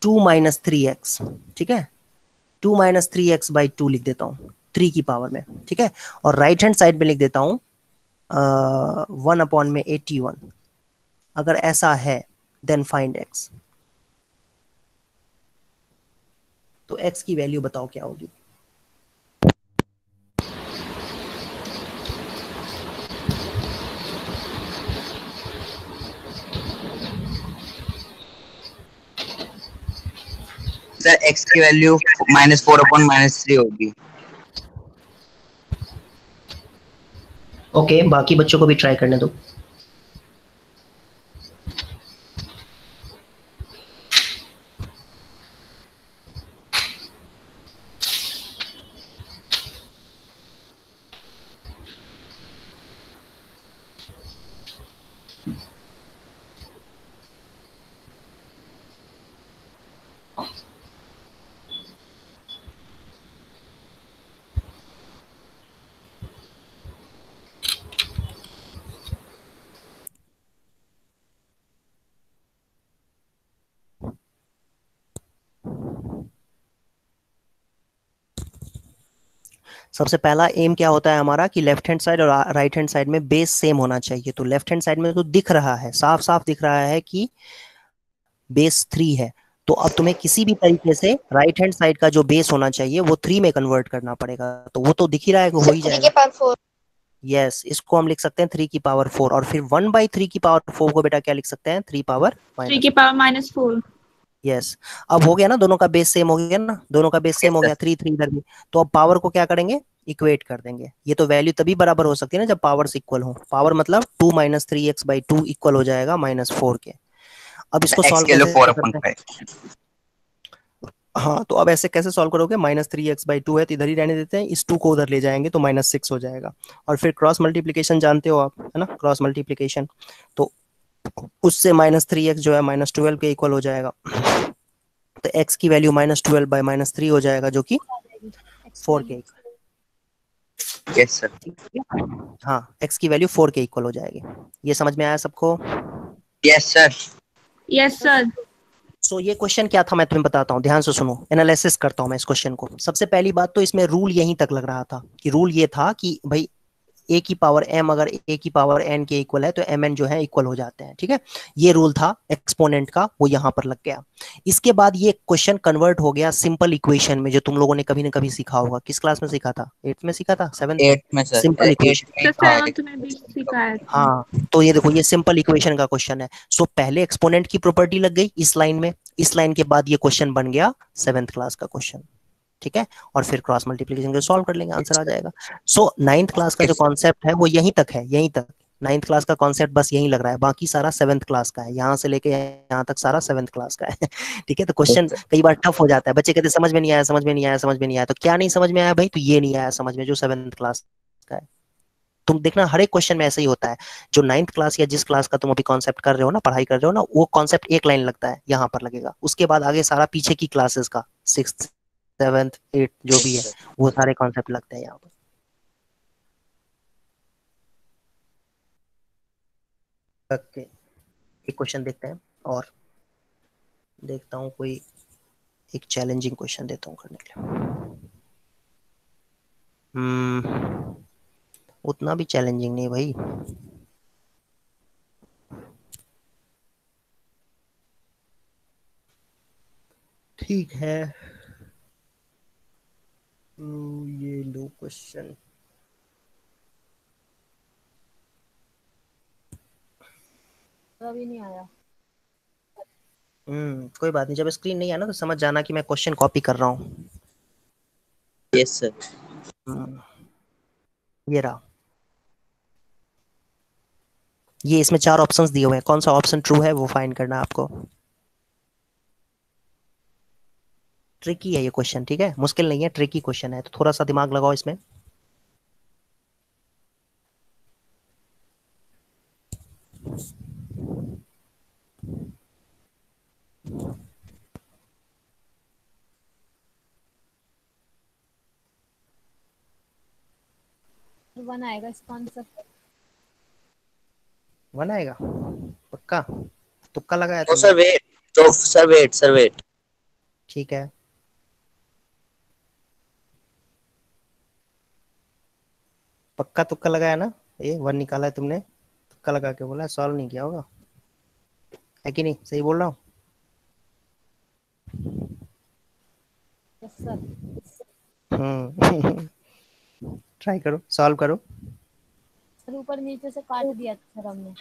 B: 2 - 3x, ठीक है, 2 - 3x/2 लिख देता हूँ 3 की पावर में, ठीक है। और राइट हैंड साइड में लिख देता हूँ 1/81। अगर ऐसा है देन फाइंड x। तो x की वैल्यू बताओ क्या होगी?
H: सर x की वैल्यू -4/-3 होगी।
B: ओके, बाकी बच्चों को भी ट्राई करने दो। सबसे पहला एम क्या होता है हमारा कि लेफ्ट हैंड साइड और राइट हैंड साइड में बेस सेम होना चाहिए। तो लेफ्ट हैंड साइड में तो दिख रहा है, साफ साफ दिख रहा है कि बेस 3 है। तो अब तुम्हें किसी भी तरीके से राइट हैंड साइड का जो बेस होना चाहिए वो 3 में कन्वर्ट करना पड़ेगा। तो वो तो दिख ही रहा है कि हो ही जाएगा। यस, इसको हम लिख सकते हैं 3 की पावर 4, और फिर 1/3 की पावर 4 को बेटा क्या लिख सकते हैं? 3 पावर
A: -4।
B: यस, अब हो गया ना, दोनों का बेस सेम हो गया ना, दोनों का बेस सेम हो गया, 3 3 इधर भी। तो अब पावर को क्या करेंगे? इक्वेट कर देंगे। ये तो वैल्यू तभी बराबर हो सकती है ना जब पावर्स इक्वल हो। पावर मतलब 2 माइनस 3x/2 इक्वल हो जाएगा -4 के। अब इसको
H: x
B: सॉल्व
H: की वैल्यू
B: कैसे
H: 4
B: करते
H: अपॉन
B: हैं?
H: 5।
B: हाँ, तो अब ऐसे कैसे सॉल्व करोगे? -3x/2 है तो इधर ही रहने देते हैं, इस 2 को उधर ले जाएंगे तो -6 हो जाएगा। और फिर क्रॉस मल्टीप्लीकेशन जानते हो आप, है ना, क्रॉस मल्टीप्लीकेशन। तो उससे -3x जो है -12 के इक्वल हो जाएगा। तो x की वैल्यू -12/-3 हो जाएगा, जो कि 4 के इक्वल।
H: Yes sir.
B: ठीक है, हाँ, x की वैल्यू 4 के इक्वल हो जाएगी। ये समझ में आया सबको?
H: Yes sir.
A: Yes sir.
B: So ये क्वेश्चन क्या था मैं तुम्हें बताता हूँ, ध्यान से सुनो, एनालिसिस करता हूँ मैं इस क्वेश्चन को। सबसे पहली बात तो इसमें रूल यहीं तक लग रहा था कि रूल ये था कि भाई ए की पावर m अगर ए की पावर n के इक्वल है तो mn जो है इक्वल हो जाते हैं। ठीक है, ये रूल था एक्सपोनेंट का, वो यहां पर लग गया। इसके बाद ये क्वेश्चन कन्वर्ट हो गया सिंपल इक्वेशन में, जो तुम लोगों ने कभी ना कभी सीखा होगा। किस क्लास में सीखा था? 8th में सीखा था, 7th में?
H: 8 में सर,
B: सिंपल
H: 8
B: इक्वेशन।
H: में।
A: सर
H: हाँ
A: 7th में भी सिखाया था।
B: हाँ, तो ये देखो, ये सिंपल इक्वेशन का क्वेश्चन है। सो पहले एक्सपोनेंट की प्रॉपर्टी लग गई इस लाइन में, इस लाइन के बाद ये क्वेश्चन बन गया 7th क्लास का क्वेश्चन। ठीक है, और फिर क्रॉस मल्टीप्लिकेशन को सॉल्व कर लेंगे, आंसर आ जाएगा। सो 9th क्लास का जो कॉन्सेप्ट है वो यहीं तक है, यहीं तक। 9th क्लास का कॉन्सेप्ट बस यहीं लग रहा है, बाकी सारा 7th क्लास का है। यहाँ से लेके यहाँ तक सारा 7th क्लास का है। ठीक है, तो क्वेश्चन कई बार टफ हो जाता है, बच्चे कहते समझ में नहीं आया, समझ में नहीं आया, समझ में नहीं आया। तो क्या नहीं समझ में आया भाई? तो ये नहीं आया समझ में जो 7th क्लास का है। तुम देखना हर एक क्वेश्चन में ऐसा ही होता है। जो 9th क्लास या जिस क्लास का तुम अभी कॉन्सेप्ट कर रहे हो ना, पढ़ाई कर रहे हो ना, वो कॉन्सेप्ट एक लाइन लगता है, यहाँ पर लगेगा। उसके बाद आगे सारा पीछे की क्लासेस का 6th 7th 8th जो भी है वो सारे कॉन्सेप्ट लगते हैं यहाँ पर। ओके, एक क्वेश्चन देखते हैं, और देखता हूँ कोई एक चैलेंजिंग क्वेश्चन देता हूँ करने के लिए। उतना भी चैलेंजिंग नहीं भाई। ठीक है, ये लो क्वेश्चन।
E: अभी नहीं आया।
B: कोई बात नहीं, जब स्क्रीन नहीं आना तो समझ जाना कि मैं क्वेश्चन कॉपी कर रहा हूँ।
H: Yes sir.
B: ये रहा, ये इसमें 4 ऑप्शंस दिए हुए हैं, कौन सा ऑप्शन ट्रू है वो फाइंड करना है आपको। ट्रिकी है ये क्वेश्चन, ठीक है, मुश्किल नहीं है, ट्रिकी क्वेश्चन है, तो थोड़ा सा दिमाग लगाओ इसमें।
E: वन आएगा इसका आंसर।
B: 1 आएगा पक्का? तुक्का लगाया
H: तो
B: तुमने?
H: सर वेट, तो सर वेट।
B: ठीक है, पक्का तुक्का लगाया ना? ये 1 निकाला है तुमने, तुक्का लगा के बोला, सॉल्व नहीं किया होगा, है कि नहीं? सही बोल रहा हूँ?
E: Yes sir.
B: ट्राई करो, सॉल्व करो।
E: सर ऊपर नीचे से काट दिया था सर हमने।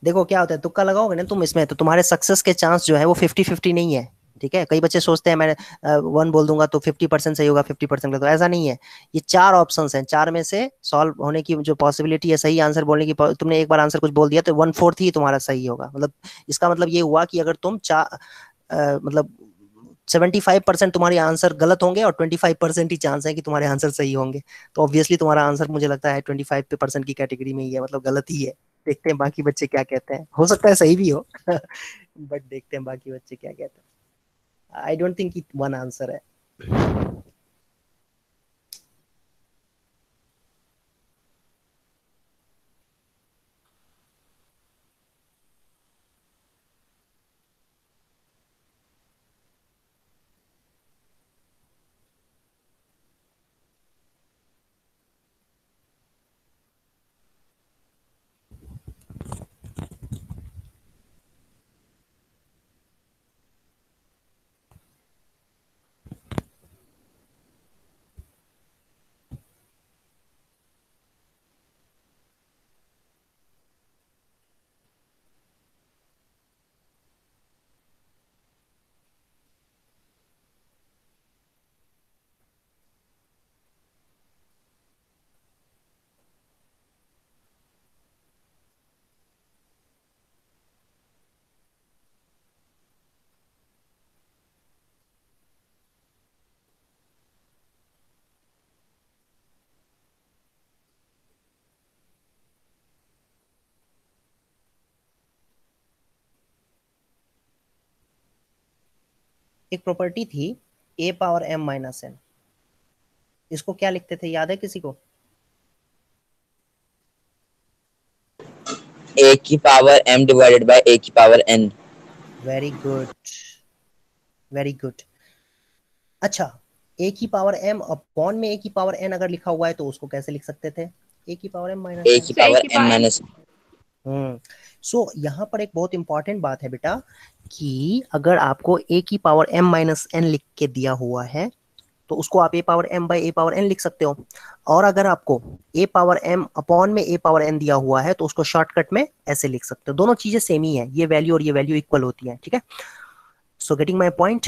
B: देखो क्या होता है, तुक्का लगाओगे ना तुम इसमें, तो तुम्हारे सक्सेस के चांस जो है वो 50-50 नहीं है। ठीक है, कई बच्चे सोचते हैं मैं 1 बोल दूंगा तो 50% सही होगा, 50% तो ऐसा नहीं है। ये 4 ऑप्शंस हैं, 4 में से सॉल्व होने की जो पॉसिबिलिटी है, सही आंसर बोलने की, तुमने एक बार आंसर कुछ बोल दिया तो 1/4 ही तुम्हारा सही होगा। मतलब इसका मतलब ये हुआ कि अगर तुम मतलब 75% तुम्हारे आंसर गलत होंगे और 25% ही चांस है कि तुम्हारे आंसर सही होंगे। तो ऑब्वियसली तुम्हारा आंसर मुझे लगता है 25% की कैटेगरी में ही है, मतलब गलत ही है। देखते हैं बाकी बच्चे क्या कहते हैं, हो सकता है सही भी हो। बट देखते हैं बाकी बच्चे क्या कहते हैं। I don't think it one answer है। एक प्रॉपर्टी थी a power m minus n, इसको क्या लिखते थे, याद है किसी को?
H: a की power m divided by a की power n।
B: Very good, very good. अच्छा, a की पावर m अपॉन में a की पावर n अगर लिखा हुआ है तो उसको कैसे लिख सकते थे? a की power m minus
H: a
B: n।
H: की पावर m माइनस।
B: सो यहाँ पर एक बहुत इंपॉर्टेंट बात है बेटा कि अगर आपको a की पावर m माइनस n लिख के दिया हुआ है तो उसको आप a power m by a power n लिख सकते हो, और अगर आपको a पावर m अपॉन में a पावर n दिया हुआ है तो उसको शॉर्टकट में ऐसे लिख सकते हो। दोनों चीजें सेम ही है, ये वैल्यू और ये वैल्यू इक्वल होती है, ठीक है। सो गेटिंग माई पॉइंट,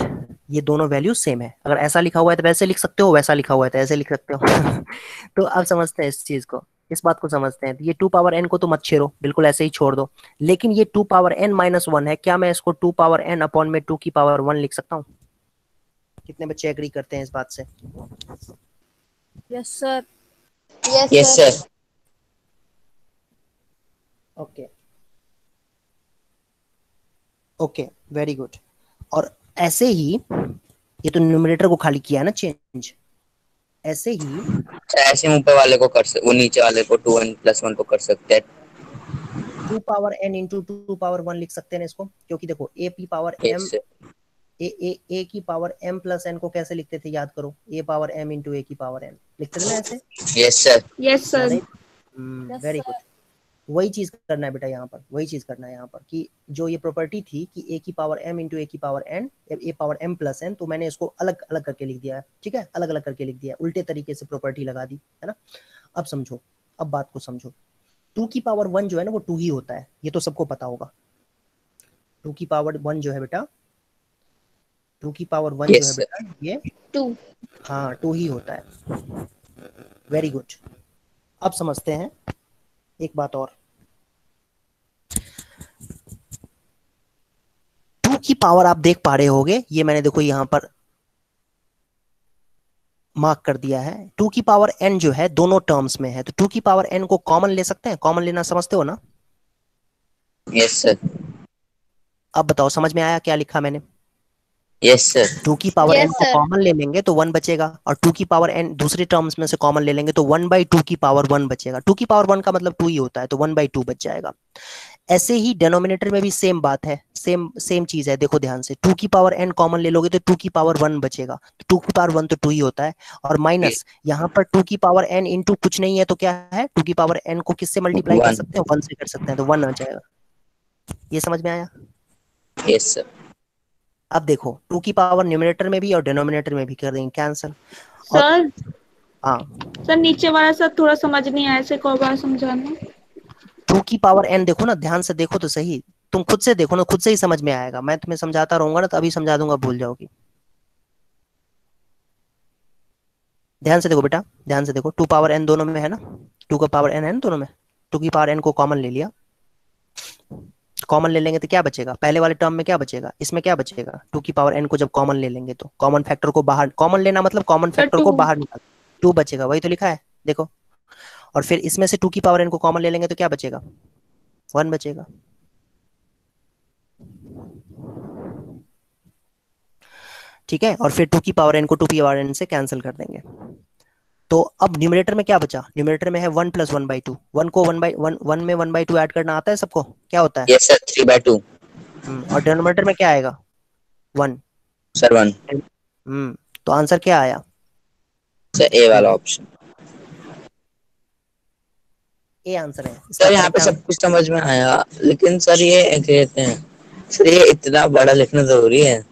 B: ये दोनों वैल्यू सेम है। अगर ऐसा लिखा हुआ है तो वैसे लिख सकते हो, वैसा लिखा हुआ है तो ऐसे लिख सकते हो। तो अब समझते हैं इस चीज को, इस बात को समझते हैं। ये 2 पावर n को तो मत छेड़ो, बिल्कुल ऐसे ही छोड़ दो। लेकिन ये 2 पावर n माइनस 1 है, क्या मैं इसको 2 पावर n अपॉन में 2 की पावर 1 लिख सकता हूँ? कितने बच्चे एग्री करते हैं इस बात से?
E: Yes sir.
H: Yes sir.
B: Okay okay, very good. और ऐसे ही ये तो न्यूमरेटर को खाली किया है ना चेंज, ऐसे ही
H: ऐसे हम ऊपर वाले को कर सकते, वो नीचे वाले को 2n प्लस 1 को कर सकते हैं
B: 2 पावर n इंटू 2 पावर 1 लिख सकते हैं ना इसको, क्योंकि देखो a की पावर m,
H: yes,
B: a की पावर m प्लस n को कैसे लिखते थे, याद करो, a power m into a की पावर n लिखते थे ना ऐसे।
H: Yes sir.
A: Yes sir.
B: Very good, वही चीज करना है बेटा यहाँ पर, वही चीज करना है यहाँ पर कि जो ये प्रॉपर्टी थी कि a की पावर m इंटू a की power n, a power m plus n, तो मैंने इसको अलग अलग करके लिख दिया है, ठीक है, अलग अलग करके लिख दिया, उल्टे तरीके से प्रॉपर्टी लगा दी है ना। अब समझो, अब बात को समझो। 2 की पावर 1 जो है ना वो 2 ही होता है, ये तो सबको पता होगा। 2 की पावर 1 जो है बेटा, 2 की पावर 1 जो है बेटा ये
A: 2,
B: हाँ 2 ही होता है। Very good. अब समझते हैं एक बात और, 2 की पावर आप देख पा रहे होगे, ये मैंने देखो यहाँ पर मार्क कर दिया है। 2 की पावर n जो है दोनों टर्म्स में है, तो 2 की पावर n को कॉमन ले सकते हैं, कॉमन लेना समझते हो ना?
H: Yes sir.
B: अब बताओ समझ में आया क्या लिखा मैंने?
H: Yes sir.
B: 2 की पावर
G: Yes,
B: n को
G: sir.
B: कॉमन ले लेंगे तो 1 बचेगा, और 2 की पावर n दूसरे टर्म्स में से कॉमन ले लेंगे तो 1 बाई 2 की पावर 1 बचेगा। 2 की पावर 1 का मतलब 2 ही होता है, तो 1 बाई 2 बच जाएगा। ऐसे ही डिनोमिनेटर में भी सेम बात है, सेम चीज है। देखो ध्यान से, 2 की पावर n कॉमन ले लोगे तो 2 की पावर 1 बचेगा, तो 2 की पावर 1 तो 2 ही होता है, और माइनस यहाँ पर 2 की पावर n इंटू कुछ नहीं है तो क्या है, 2 की पावर n को किससे मल्टीप्लाई कर सकते हैं, 1 से कर सकते हैं, तो 1 आ जाएगा। ये समझ में आया?
H: Yes sir.
B: अब देखो 2 की पावर न्यूमरेटर में भी और डिनोमिनेटर में भी कर देंगे कैंसिल।
A: सर
B: हाँ
A: सर नीचे वाला सर थोड़ा समझ नहीं आया, ऐसे को बार समझाना।
B: 2 की पावर n देखो ना, ध्यान से देखो तो सही, तुम खुद से देखो ना, खुद से ही समझ में आएगा। मैं तुम्हें समझाता रहूंगा ना तो अभी समझा दूंगा, भूल जाओगी। ध्यान से देखो बेटा, ध्यान से देखो, 2 पावर n दोनों में है ना, 2 का पावर n है ना दोनों में, 2 की पावर n को कॉमन ले लिया, कॉमन ले लेंगे तो क्या बचेगा, पहले वाले टर्म में क्या बचेगा, इसमें क्या बचेगा, 2 की पावर n को जब कॉमन ले लेंगे तो कॉमन फैक्टर को बाहर, कॉमन लेना मतलब कॉमन फैक्टर को
A: 2
B: बाहर निकाल, 2 बचेगा, वही तो लिखा है देखो। और फिर इसमें से 2 की पावर n को कॉमन ले लेंगे तो क्या बचेगा, 1 बचेगा। ठीक है, और फिर 2 की पावर n को 2 की पावर n से कैंसिल कर देंगे। तो अब न्यूमरेटर में क्या बचा, न्यूमरेटर में है 1 प्लस 1 बाई 2, 1 को 1 बाई 1 में 1 बाई 2 ऐड करना आता है सबको, क्या होता है?
H: यस सर, 3/2
B: और डिनोमिनेटर में क्या आएगा, 1
H: सर 1।
B: तो आंसर क्या आया
H: सर ए वाला ऑप्शन।
B: ए आंसर है
H: सर यहाँ पे सब कुछ समझ में आया, लेकिन सर ये कहते हैं सर ये इतना बड़ा लिखना जरूरी है?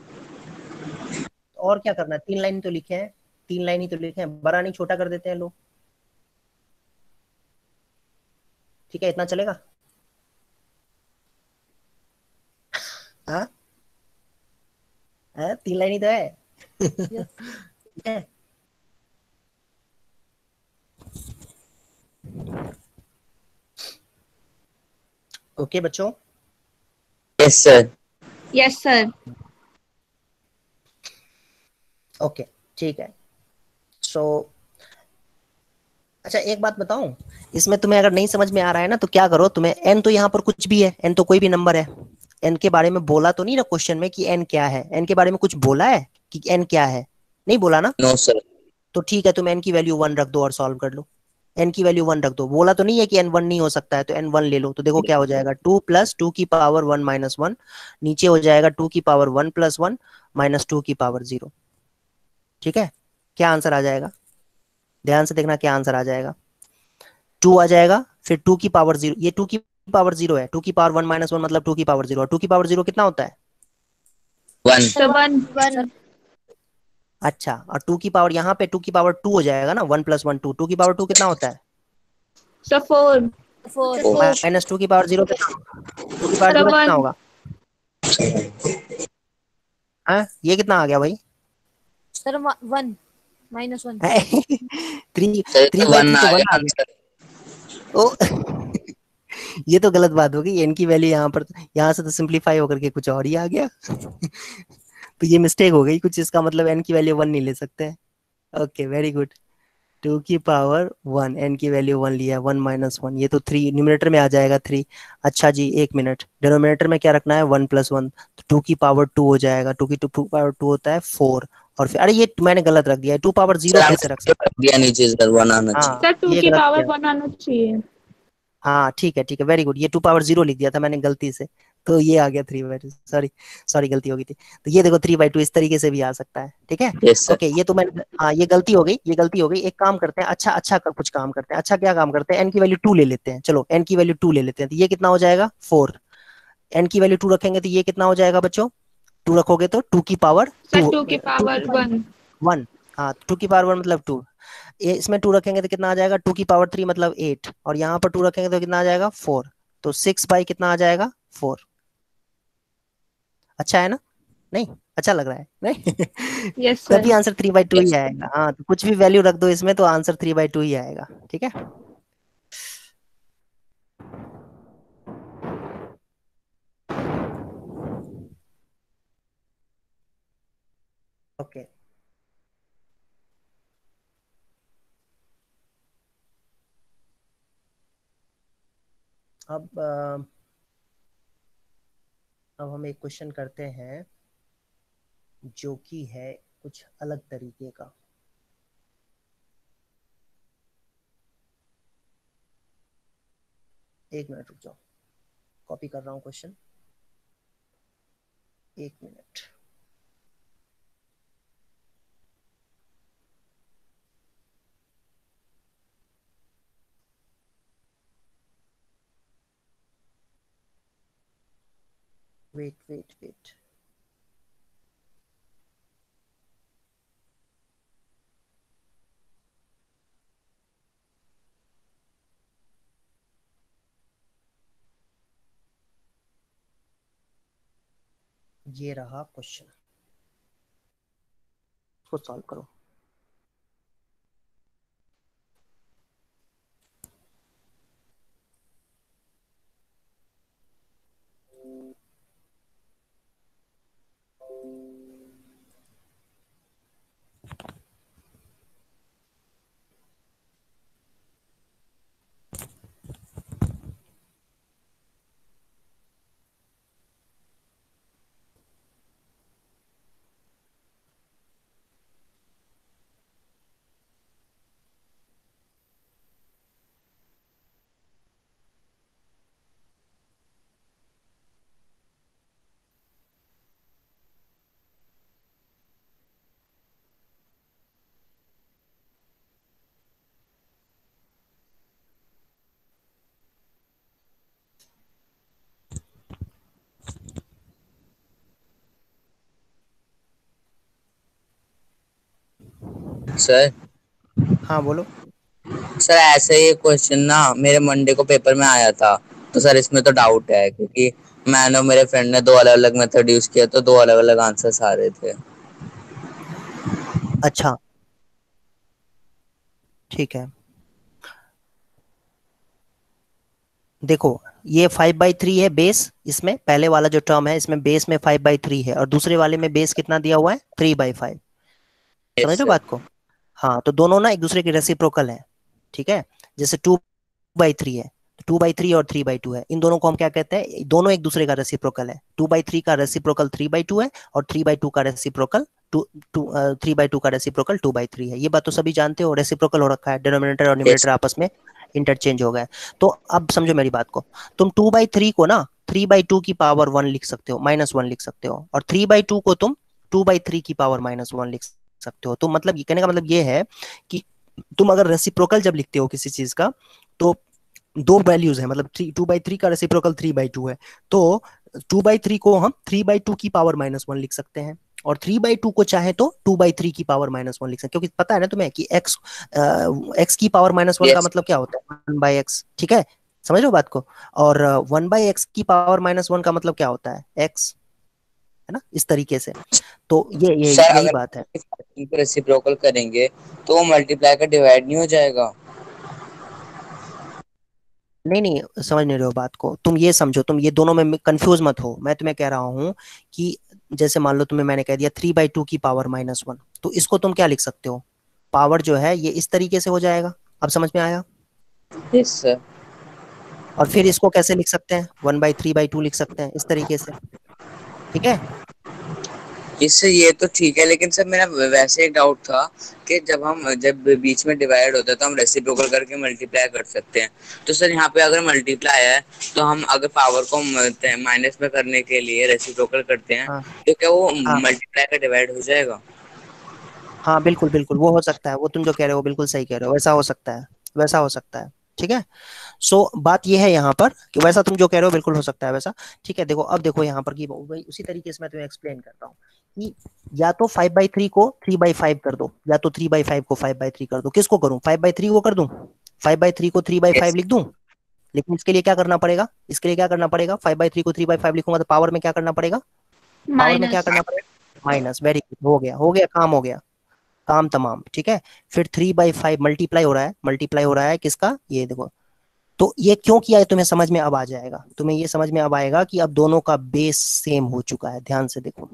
B: और क्या करना है, 3 लाइन तो लिखे हैं, 3 लाइन ही तो लिखे हैं, बड़ा नहीं छोटा कर देते हैं लोग। ठीक है, इतना चलेगा? हाँ 3 लाइन ही तो है। ठीक है, ओके बच्चों।
H: Yes sir.
A: Yes sir.
B: Okay ठीक है। सो अच्छा एक बात बताऊं, इसमें तुम्हें अगर नहीं समझ में आ रहा है ना तो क्या करो, तुम्हें n तो यहाँ पर कुछ भी है, n तो कोई भी नंबर है, एन के बारे में बोला तो नहीं ना क्वेश्चन में कि एन क्या है? एन के बारे में कुछ बोला है कि एन क्या है? नहीं बोला ना?
H: No sir.
B: तो ठीक है, तुम एन की वैल्यू 1 रख दो और सॉल्व कर लो। एन की वैल्यू 1 रख दो, बोला तो नहीं है कि एन 1 नहीं हो सकता है, तो एन 1 ले लो। तो देखो क्या हो जाएगा, 2 प्लस 2 की पावर 1 माइनस 1, नीचे हो जाएगा 2 की पावर 1 प्लस 1 माइनस 2 की पावर 0। ठीक है, क्या आंसर आ जाएगा? ध्यान से देखना क्या आंसर आ जाएगा। 2 आ जाएगा, फिर 2 की पावर 0, ये 2 की पावर 0 है, 2 की पावर 1 माइनस 1 मतलब 2 की पावर 0, और 2 की पावर 0 कितना होता है?
H: 1।
E: सर 1
C: 1
B: अच्छा, और 2 की पावर यहाँ पे 2 की पावर 2 हो जाएगा ना, 1 प्लस 1 2, 2 की पावर 2 कितना होता है?
A: सर 4
E: 4
B: माइनस 2 की पावर 0 कितना होगा? 2 की पावर 0 कितना
A: 1
B: होगा? हाँ, ये कितना आ गया भाई?
E: सर 1 -1
B: 3
H: सर
B: 3
H: तो
B: बाई
H: 1
B: थ्री
H: आ
B: तो 1
H: गया
B: आ
H: आंसर।
B: गया। ओ ये तो गलत बात हो गई, एन की वैल्यू यहाँ पर, यहाँ से तो सिंपलीफाई होकर के कुछ और ही आ गया। तो ये मिस्टेक हो गई कुछ, इसका मतलब एन की वैल्यू 1 नहीं ले सकते। Okay, very good. 2 की पावर 1, एन की वैल्यू 1 लिया, 1 माइनस 1, ये तो 3 न्यूमरेटर में आ जाएगा 3। अच्छा जी, एक मिनट, डिनोमिनेटर में क्या रखना है? 1 प्लस 1, तो 2 की पावर 2 हो जाएगा, 2 की 2 पावर 2 होता है 4, और फिर अरे ये मैंने गलत रख दिया है, 2 पावर
H: सर
B: 0 कैसे रख
H: हमने
B: सकते?
H: रख दिया नीचे सर, 1 आना चाहिए।
B: हाँ,
A: सर 2
B: ये
A: की
B: गलत
A: पावर
B: किया।
A: 1 आना चाहिए।
B: हाँ ठीक है, ठीक है, वेरी गुड, ये 2 पावर 0 लिख दिया था मैंने गलती से, तो ये आ गया 3/2, सॉरी सॉरी, गलती हो गई थी। तो ये देखो 3/2 इस तरीके से भी आ सकता है, ठीक है।
H: Yes sir.
B: ओके, ये तो मैंने, हाँ ये गलती हो गई, ये गलती हो गई। एक काम करते हैं, अच्छा अच्छा कुछ काम करते हैं। अच्छा क्या काम करते हैं, एन की वैल्यू 2 ले लेते हैं, चलो एन की वैल्यू 2 ले लेते हैं, तो ये कितना हो जाएगा? 4। एन की वैल्यू 2 रखेंगे तो ये कितना हो जाएगा बच्चों? 2 रखोगे तो 2 की पावर
A: सर
B: 2,
A: 2 की पावर 1
B: 1, हाँ 2 की पावर 1 मतलब 2, इसमें 2 रखेंगे तो कितना आ जाएगा? 2 की पावर 3 मतलब 8, और यहाँ पर 2 रखेंगे तो कितना आ जाएगा? 4, तो 6 बाई कितना आ जाएगा? 4। अच्छा है ना? नहीं अच्छा लग रहा है नहीं?
A: यस
B: तभी
A: सर।
B: आंसर 3/2 ही आएगा। हाँ, तो कुछ भी वैल्यू रख दो इसमें तो आंसर 3/2 ही आएगा, ठीक है। ओके, अब हम एक क्वेश्चन करते हैं जो कि है कुछ अलग तरीके का। एक मिनट रुक जाओ, कॉपी कर रहा हूँ क्वेश्चन, एक मिनट। वेट वेट वेट, ये रहा क्वेश्चन, इसको सॉल्व करो।
H: सर
B: हाँ बोलो।
H: सर ऐसे ही क्वेश्चन ना मेरे मंडे को पेपर में आया था, तो सर इसमें तो डाउट है क्योंकि मैंने और मेरे फ्रेंड ने 2 अलग अलग मेथड यूज किया, तो 2 अलग अलग आंसर्स आ रहे थे।
B: अच्छा ठीक है, देखो ये 5/3 है बेस, इसमें पहले वाला जो टर्म है इसमें बेस में 5/3 है, और दूसरे वाले में बेस कितना दिया हुआ है? 3/5। समझ
H: यस
B: लो
H: सर।
B: बात को? हाँ, तो दोनों ना एक दूसरे के रेसिप्रोकल है, ठीक है। जैसे 2/3 है, 2/3 और 3/2 है। इन दोनों को हम क्या कहते हैं, दोनों एक दूसरे का रेसिप्रोकल है। 2/3 का रेसिप्रोकल 3/2 है और 3/2 का रेसिप्रोकल 3/2 का रेसिप्रोकल 2/3 है। ये बात तो सभी जानते हो, रेसिप्रोकल हो रखा है, डिनोमिनेटर और न्यूमरेटर आपस में इंटरचेंज हो गए। तो अब समझो मेरी बात को, तुम 2/3 को ना 3/2 की पावर 1 लिख सकते हो, -1 लिख सकते हो, और 3/2 को तुम 2/3 की पावर -1 लिख सकते हो। तो मतलब ये कहने का मतलब ये है कि तुम अगर रेसिप्रोकल जब लिखते हो किसी चीज का, तो दो वैल्यूज है, मतलब 2/3 का रेसिप्रोकल 3/2 है, तो 2/3 को हम 3/2 की पावर -1 लिख सकते हैं, और 3/2 को चाहे तो 2/3 की पावर -1 लिख सकते हैं, क्योंकि पता है ना तुम्हें कि x की पावर -1 का मतलब क्या होता है, 1/x। ठीक है, समझ लो बात को। और 1/x की पावर -1 का मतलब क्या होता है, x, है ना, इस तरीके से। तो ये
H: सर
B: यही
H: अगर
B: बात है।
H: रेसिप्रोकल करेंगे तो वो मल्टीप्लाई का डिवाइड नहीं हो जाएगा?
B: नहीं नहीं, समझ नहीं रहे हो बात को, तुम ये समझो, तुम ये दोनों में कंफ्यूज मत हो। मैं तुम्हें कह रहा हूँ कि जैसे मान लो तुम्हें मैंने कह दिया 3/2 की पावर -1, तो इसको तुम क्या लिख सकते हो, पावर जो है ये इस तरीके से हो जाएगा। अब समझ में आया?
H: Yes sir.
B: और फिर इसको कैसे लिख सकते हैं, 1/3/2 लिख सकते हैं, इस तरीके से। ठीक है,
H: इससे ये तो ठीक है, लेकिन सर मेरा वैसे एक डाउट था कि जब बीच में डिवाइड होता है तो हम रेसिप्रोकल करके मल्टीप्लाई कर सकते हैं। तो सर यहाँ पे अगर मल्टीप्लाई है तो हम अगर पावर को माइनस में करने के लिए रेसिप्रोकल करते हैं,
B: हाँ
H: तो क्या वो
B: हाँ
H: मल्टीप्लाई का डिवाइड हो जाएगा?
B: हाँ, बिल्कुल बिल्कुल, वो हो सकता है, वो तुम जो कह रहे हो बिल्कुल सही कह रहे हो, वैसा हो सकता है, वैसा हो सकता है। ठीक है, सो बात ये है यहाँ पर कि वैसा तुम जो कह रहे हो बिल्कुल हो सकता है वैसा। ठीक है, देखो अब देखो यहाँ पर कि वही उसी तरीके से मैं तुम्हें एक्सप्लेन करता हूँ कि या तो 5/3 को 3/5 कर दो, या तो 3/5 को 5/3 कर दो। किसको करूँ, 5/3 को कर दूं, 5/3 को 3/5
H: यस।
B: लिख दूं। लेकिन इसके लिए क्या करना पड़ेगा, इसके लिए क्या करना पड़ेगा, 5/3 को 3/5 लिखूंगा तो पावर में क्या करना पड़ेगा, पावर में क्या
A: माइनस।
B: करना पड़ेगा, माइनस। वेरी गुड, हो गया काम, हो गया काम तमाम। ठीक है, फिर 3/5 मल्टीप्लाई हो रहा है, मल्टीप्लाई हो रहा है किसका, ये देखो। तो ये क्यों किया है तुम्हें समझ में अब आ जाएगा, तुम्हें ये समझ में अब आएगा कि अब दोनों का बेस सेम हो चुका है। ध्यान से देखो,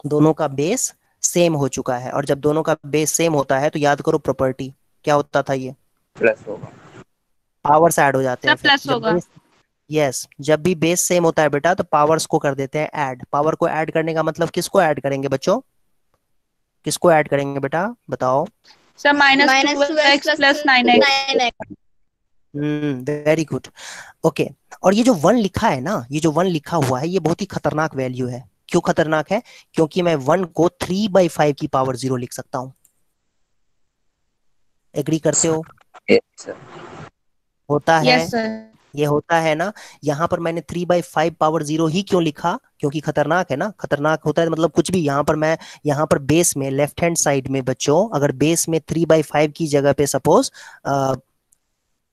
B: दोनों का बेस सेम हो चुका है, और जब दोनों का बेस सेम होता है तो याद करो प्रॉपर्टी क्या होता था, ये
H: प्लस होगा।
B: पावर्स ऐड हो जाते हैं।
A: सब
B: फिर
A: प्लस
B: जब
A: होगा।
B: बेस, यस, जब भी बेस सेम होता है बेटा तो पावर्स को कर देते हैं ऐड। पावर को ऐड करने का मतलब किसको ऐड करेंगे बच्चों, किसको ऐड करेंगे बेटा, बताओ।
A: Sir -2x plus 9x।
G: 9x।
B: Very good, okay. और ये जो 1 लिखा है ना, ये जो 1 लिखा हुआ है, ये बहुत ही खतरनाक वैल्यू है। क्यों खतरनाक है, क्योंकि मैं 1 को 3/5 की पावर 0 लिख सकता हूं। एग्री करते हो?
H: Yes sir.
B: होता है,
A: यस सर।
B: ये होता है ना। यहाँ पर मैंने 3/5 पावर 0 ही क्यों लिखा, क्योंकि खतरनाक है ना। खतरनाक होता है मतलब कुछ भी, यहाँ पर मैं, यहाँ पर बेस में लेफ्ट हैंड साइड में बच्चों, अगर बेस में 3/5 की जगह पे सपोज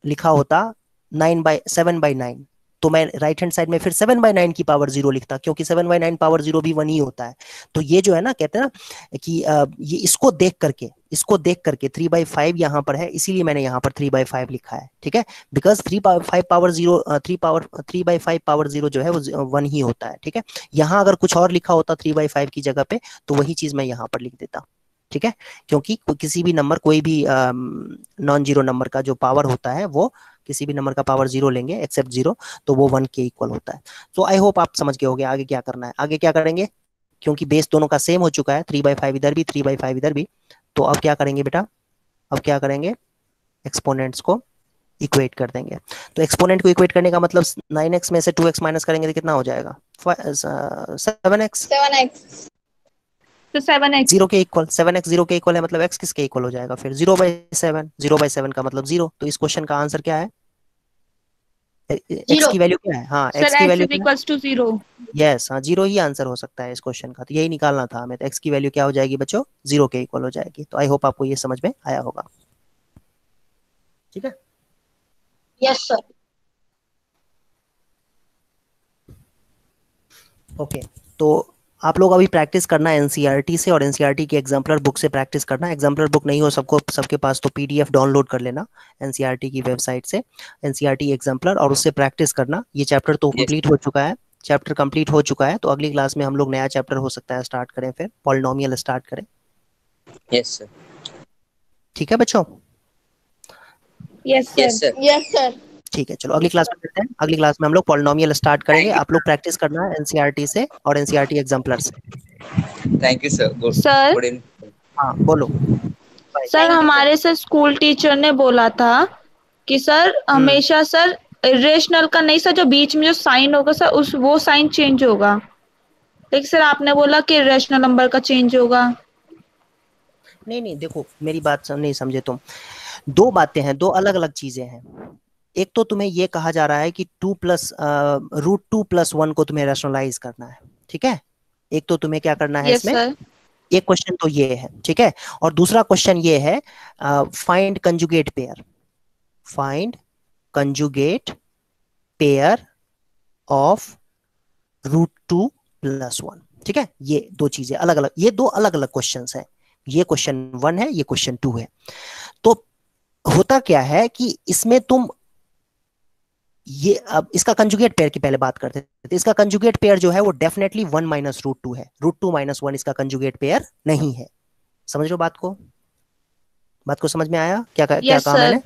B: लिखा होता 7/9, तो मैं राइट हैंड साइड में फिर 7/9 की पावर 0 लिखता, क्योंकि 7/9 पावर 0 भी 1 ही होता है। तो ये जो है ना, कहते हैं ना कि ये इसको देख करके 3/5 यहाँ पर है, इसीलिए मैंने यहाँ पर 3/5 लिखा है। ठीक है, बिकॉज 3/5 पावर 0, 3/5 पावर 0 जो है वो 1 ही होता है। ठीक है, यहाँ अगर कुछ और लिखा होता 3/5 की जगह पे, तो वही चीज मैं यहाँ पर लिख देता। ठीक है, क्योंकि किसी भी नंबर, कोई भी नॉन जीरो नंबर का जो पावर होता है, वो किसी भी नंबर का पावर 0 लेंगे एक्सेप्ट 0, तो वो 1 के इक्वल होता है। तो आई होप आप समझ गए होंगे आगे क्या करना है। आगे क्या करेंगे, क्योंकि बेस दोनों का सेम हो चुका है, 3/5 इधर भी 3/5 इधर भी, तो अब क्या करेंगे बेटा, अब क्या करेंगे, एक्सपोनेंट्स को इक्वेट कर देंगे। तो एक्सपोनेंट को इक्वेट करने का मतलब 9x में से 2x माइनस करेंगे तो कितना हो जाएगा, 7x।
G: 7x।
A: तो 7x।
B: 0 के इक्वल, 7x 0 के इक्वल है, मतलब x किसके इक्वल हो जाएगा फिर, 0/7। 0/7 का मतलब 0। तो इस क्वेश्चन का आंसर क्या है, x की वैल्यू क्या है, हाँ
A: सर
B: x की
A: x
B: value
A: is equals to 0।
B: Yes, हाँ 0 ही आंसर हो सकता है इस क्वेश्चन का, तो यही निकालना था हमें। तो x की वैल्यू क्या हो जाएगी बच्चों, 0 के इक्वल हो जाएगी। तो आई होप आपको ये समझ में आया होगा। ठीक है,
G: यस सर।
B: ओके। तो आप लोग अभी प्रैक्टिस करना एनसीईआरटी से, और एनसीईआरटी की एग्जाम्पलर बुक से प्रैक्टिस करना। एग्जाम्पलर बुक नहीं हो सबको, सबके पास, तो पीडीएफ डाउनलोड कर लेना एनसीईआरटी की वेबसाइट से, एनसीईआरटी एग्जाम्पलर, और उससे प्रैक्टिस करना। ये चैप्टर तो कंप्लीट हो चुका है, चैप्टर कंप्लीट हो चुका है, तो अगली क्लास में हम लोग नया चैप्टर हो सकता है स्टार्ट करें, फिर पॉलिनोमियल स्टार्ट करें।
H: Yes sir.
B: ठीक है बच्चों,
A: yes
H: yes
A: sir.
H: Sir.
C: Yes sir.
B: ठीक है, चलो अगली क्लास में मिलते हैं। अगली क्लास में हम लोग पॉलिनोमियल स्टार्ट करेंगे। आप लोग प्रैक्टिस करना है एनसीईआरटी से और एनसीईआरटी एग्जाम्पलर से।
H: Thank you sir. Good
A: sir
H: good evening.
B: हाँ बोलो। बाय।
A: सर हमारे से स्कूल टीचर ने बोला था कि सर हमेशा सर इरेशनल का नहीं सर, जो बीच में जो साइन होगा सर उस वो साइन चेंज होगा, लेकिन सर आपने बोला कि इरेशनल नंबर का चेंज होगा।
B: नहीं नहीं, देखो मेरी बात नहीं समझे तुम। दो बातें हैं, दो अलग अलग चीजें हैं। एक तो तुम्हें ये कहा जा रहा है कि √2 + 1 को तुम्हें रैशनलाइज करना है, ठीक है। एक तो तुम्हें क्या करना है
A: यस
B: इसमें,
A: सर।
B: एक क्वेश्चन तो ये है, ठीक है। और दूसरा क्वेश्चन ये है, find conjugate pair. Find conjugate pair of √2 + 1, ठीक है। ये दो चीजें अलग अलग, ये दो अलग अलग क्वेश्चंस हैं। ये क्वेश्चन 1 है, ये क्वेश्चन 2 है। तो होता क्या है कि इसमें तुम ये, अब इसका कंजुगेट पेयर की पहले बात करते थे। तो इसका कंजुगेट पेयर जो है वो डेफिनेटली 1 - √2 है। √2 - 1 इसका कंजुगेट पेयर नहीं है। समझ लो बात को, बात को समझ में आया क्या क्या
A: यस
B: कहा
A: सर।
B: मैंने?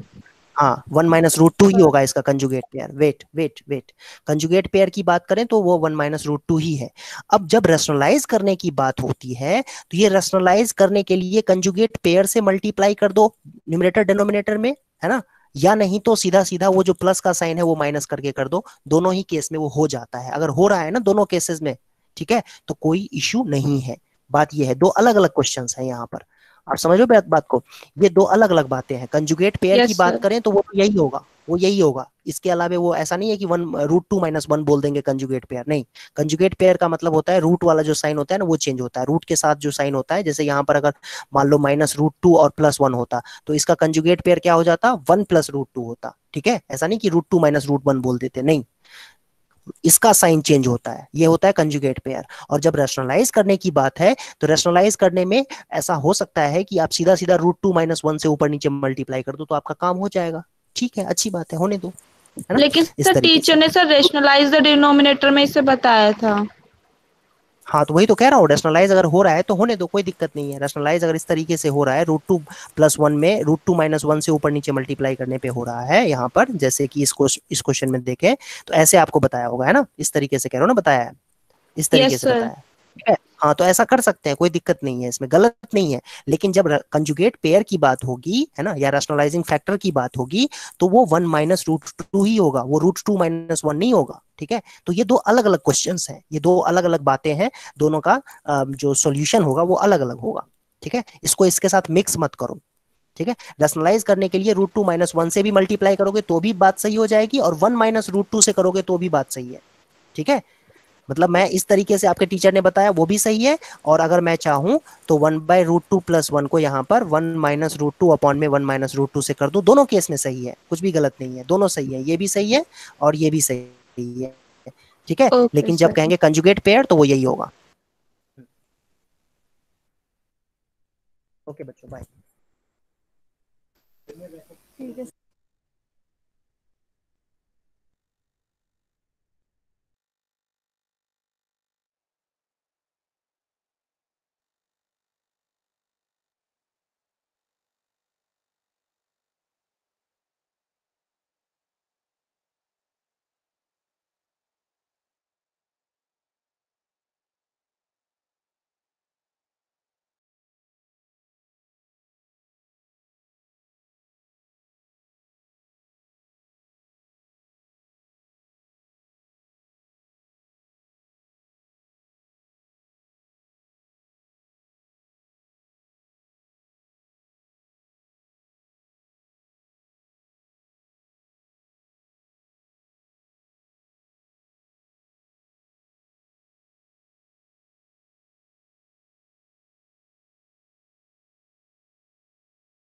B: हाँ, 1 - √2 ही होगा इसका conjugate pair. Wait wait wait, conjugate pair की बात करें तो वो 1 - √2 ही है। अब जब रेशनलाइज करने की बात होती है तो ये रेशनलाइज करने के लिए कंजुगेट पेयर से मल्टीप्लाई कर दो न्यूमरेटर डिनोमिनेटर में, है ना। या नहीं तो सीधा सीधा वो जो प्लस का साइन है वो माइनस करके कर दो। दोनों ही केस में वो हो जाता है, अगर हो रहा है ना दोनों केसेस में, ठीक है, तो कोई इश्यू नहीं है। बात ये है, दो अलग अलग क्वेश्चंस हैं यहाँ पर। आप समझो बात को, ये दो अलग अलग बातें हैं। कंजुगेट पेयर की
A: यस
B: बात
A: सर।
B: करें तो वो यही होगा, वो यही होगा। इसके अलावा वो ऐसा नहीं है कि √2 - 1 बोल देंगे कंजुगेट पेयर, नहीं। कंजुगेट पेयर का मतलब होता है रूट वाला जो साइन होता है ना वो चेंज होता है, रूट के साथ जो साइन होता है। जैसे यहाँ पर अगर मान लो -√2 और +1 होता तो इसका कंजुगेट पेयर क्या हो जाता, 1 + √2 होता, ठीक है। ऐसा नहीं कि √2 - √1 बोल देते, नहीं, इसका साइन चेंज होता है, ये होता है कंजुगेट पेयर। और जब रैशनलाइज करने की बात है तो रैशनलाइज करने में ऐसा हो सकता है कि आप सीधा सीधा √2 - 1 से ऊपर नीचे मल्टीप्लाई कर दो तो आपका काम हो जाएगा। ठीक है, अच्छी बात है, होने दो, है ना,
A: लेकिन
B: इस
A: सर
B: तरीके
A: टीचर
B: से।
A: ने सर रेशनलाइज द डिनोमिनेटर में इसे बताया था।
B: हाँ तो वही तो कह रहा हूँ, रैशनलाइज अगर हो रहा है तो होने दो, कोई दिक्कत नहीं है। रैशनलाइज अगर इस तरीके से हो रहा है, √2 + 1 में √2 - 1 से ऊपर नीचे मल्टीप्लाई करने पे हो रहा है यहाँ पर, जैसे कि इस क्वेश्चन में देखें तो ऐसे आपको बताया होगा, है ना, इस तरीके से कह रहा हूँ ना, बताया है, इस तरीके
A: यस
B: से
A: सर।
B: बताया, ठीक है। हाँ तो ऐसा कर सकते हैं, कोई दिक्कत नहीं है इसमें, गलत नहीं है। लेकिन जब कंजुगेट पेयर की बात होगी, है ना, या रैशनलाइजिंग फैक्टर की बात होगी तो वो 1 - √2 ही होगा, वो √2 - 1 नहीं होगा, ठीक है। तो ये दो अलग अलग क्वेश्चंस हैं, ये दो अलग अलग बातें हैं, दोनों का जो सॉल्यूशन होगा वो अलग अलग होगा, ठीक है। इसको इसके साथ मिक्स मत करो, ठीक है। रैशनलाइज करने के लिए √2 - 1 से भी मल्टीप्लाई करोगे तो भी बात सही हो जाएगी, और 1 - √2 से करोगे तो भी बात सही है, ठीक है। मतलब मैं इस तरीके से आपके टीचर ने बताया वो भी सही है, और अगर मैं चाहूं तो 1/√2 + 1 को यहाँ पर 1 - √2 अपॉन में 1 - √2 से कर दो, दोनों केस में सही है, कुछ भी गलत नहीं है, दोनों सही है, ये भी सही है और ये भी सही है, ठीक है।
A: ओके
B: लेकिन जब
A: सर।
B: कहेंगे कंजुगेट पेयर तो वो यही होगा। ओके बच्चों, बाय।
E: ठीक है।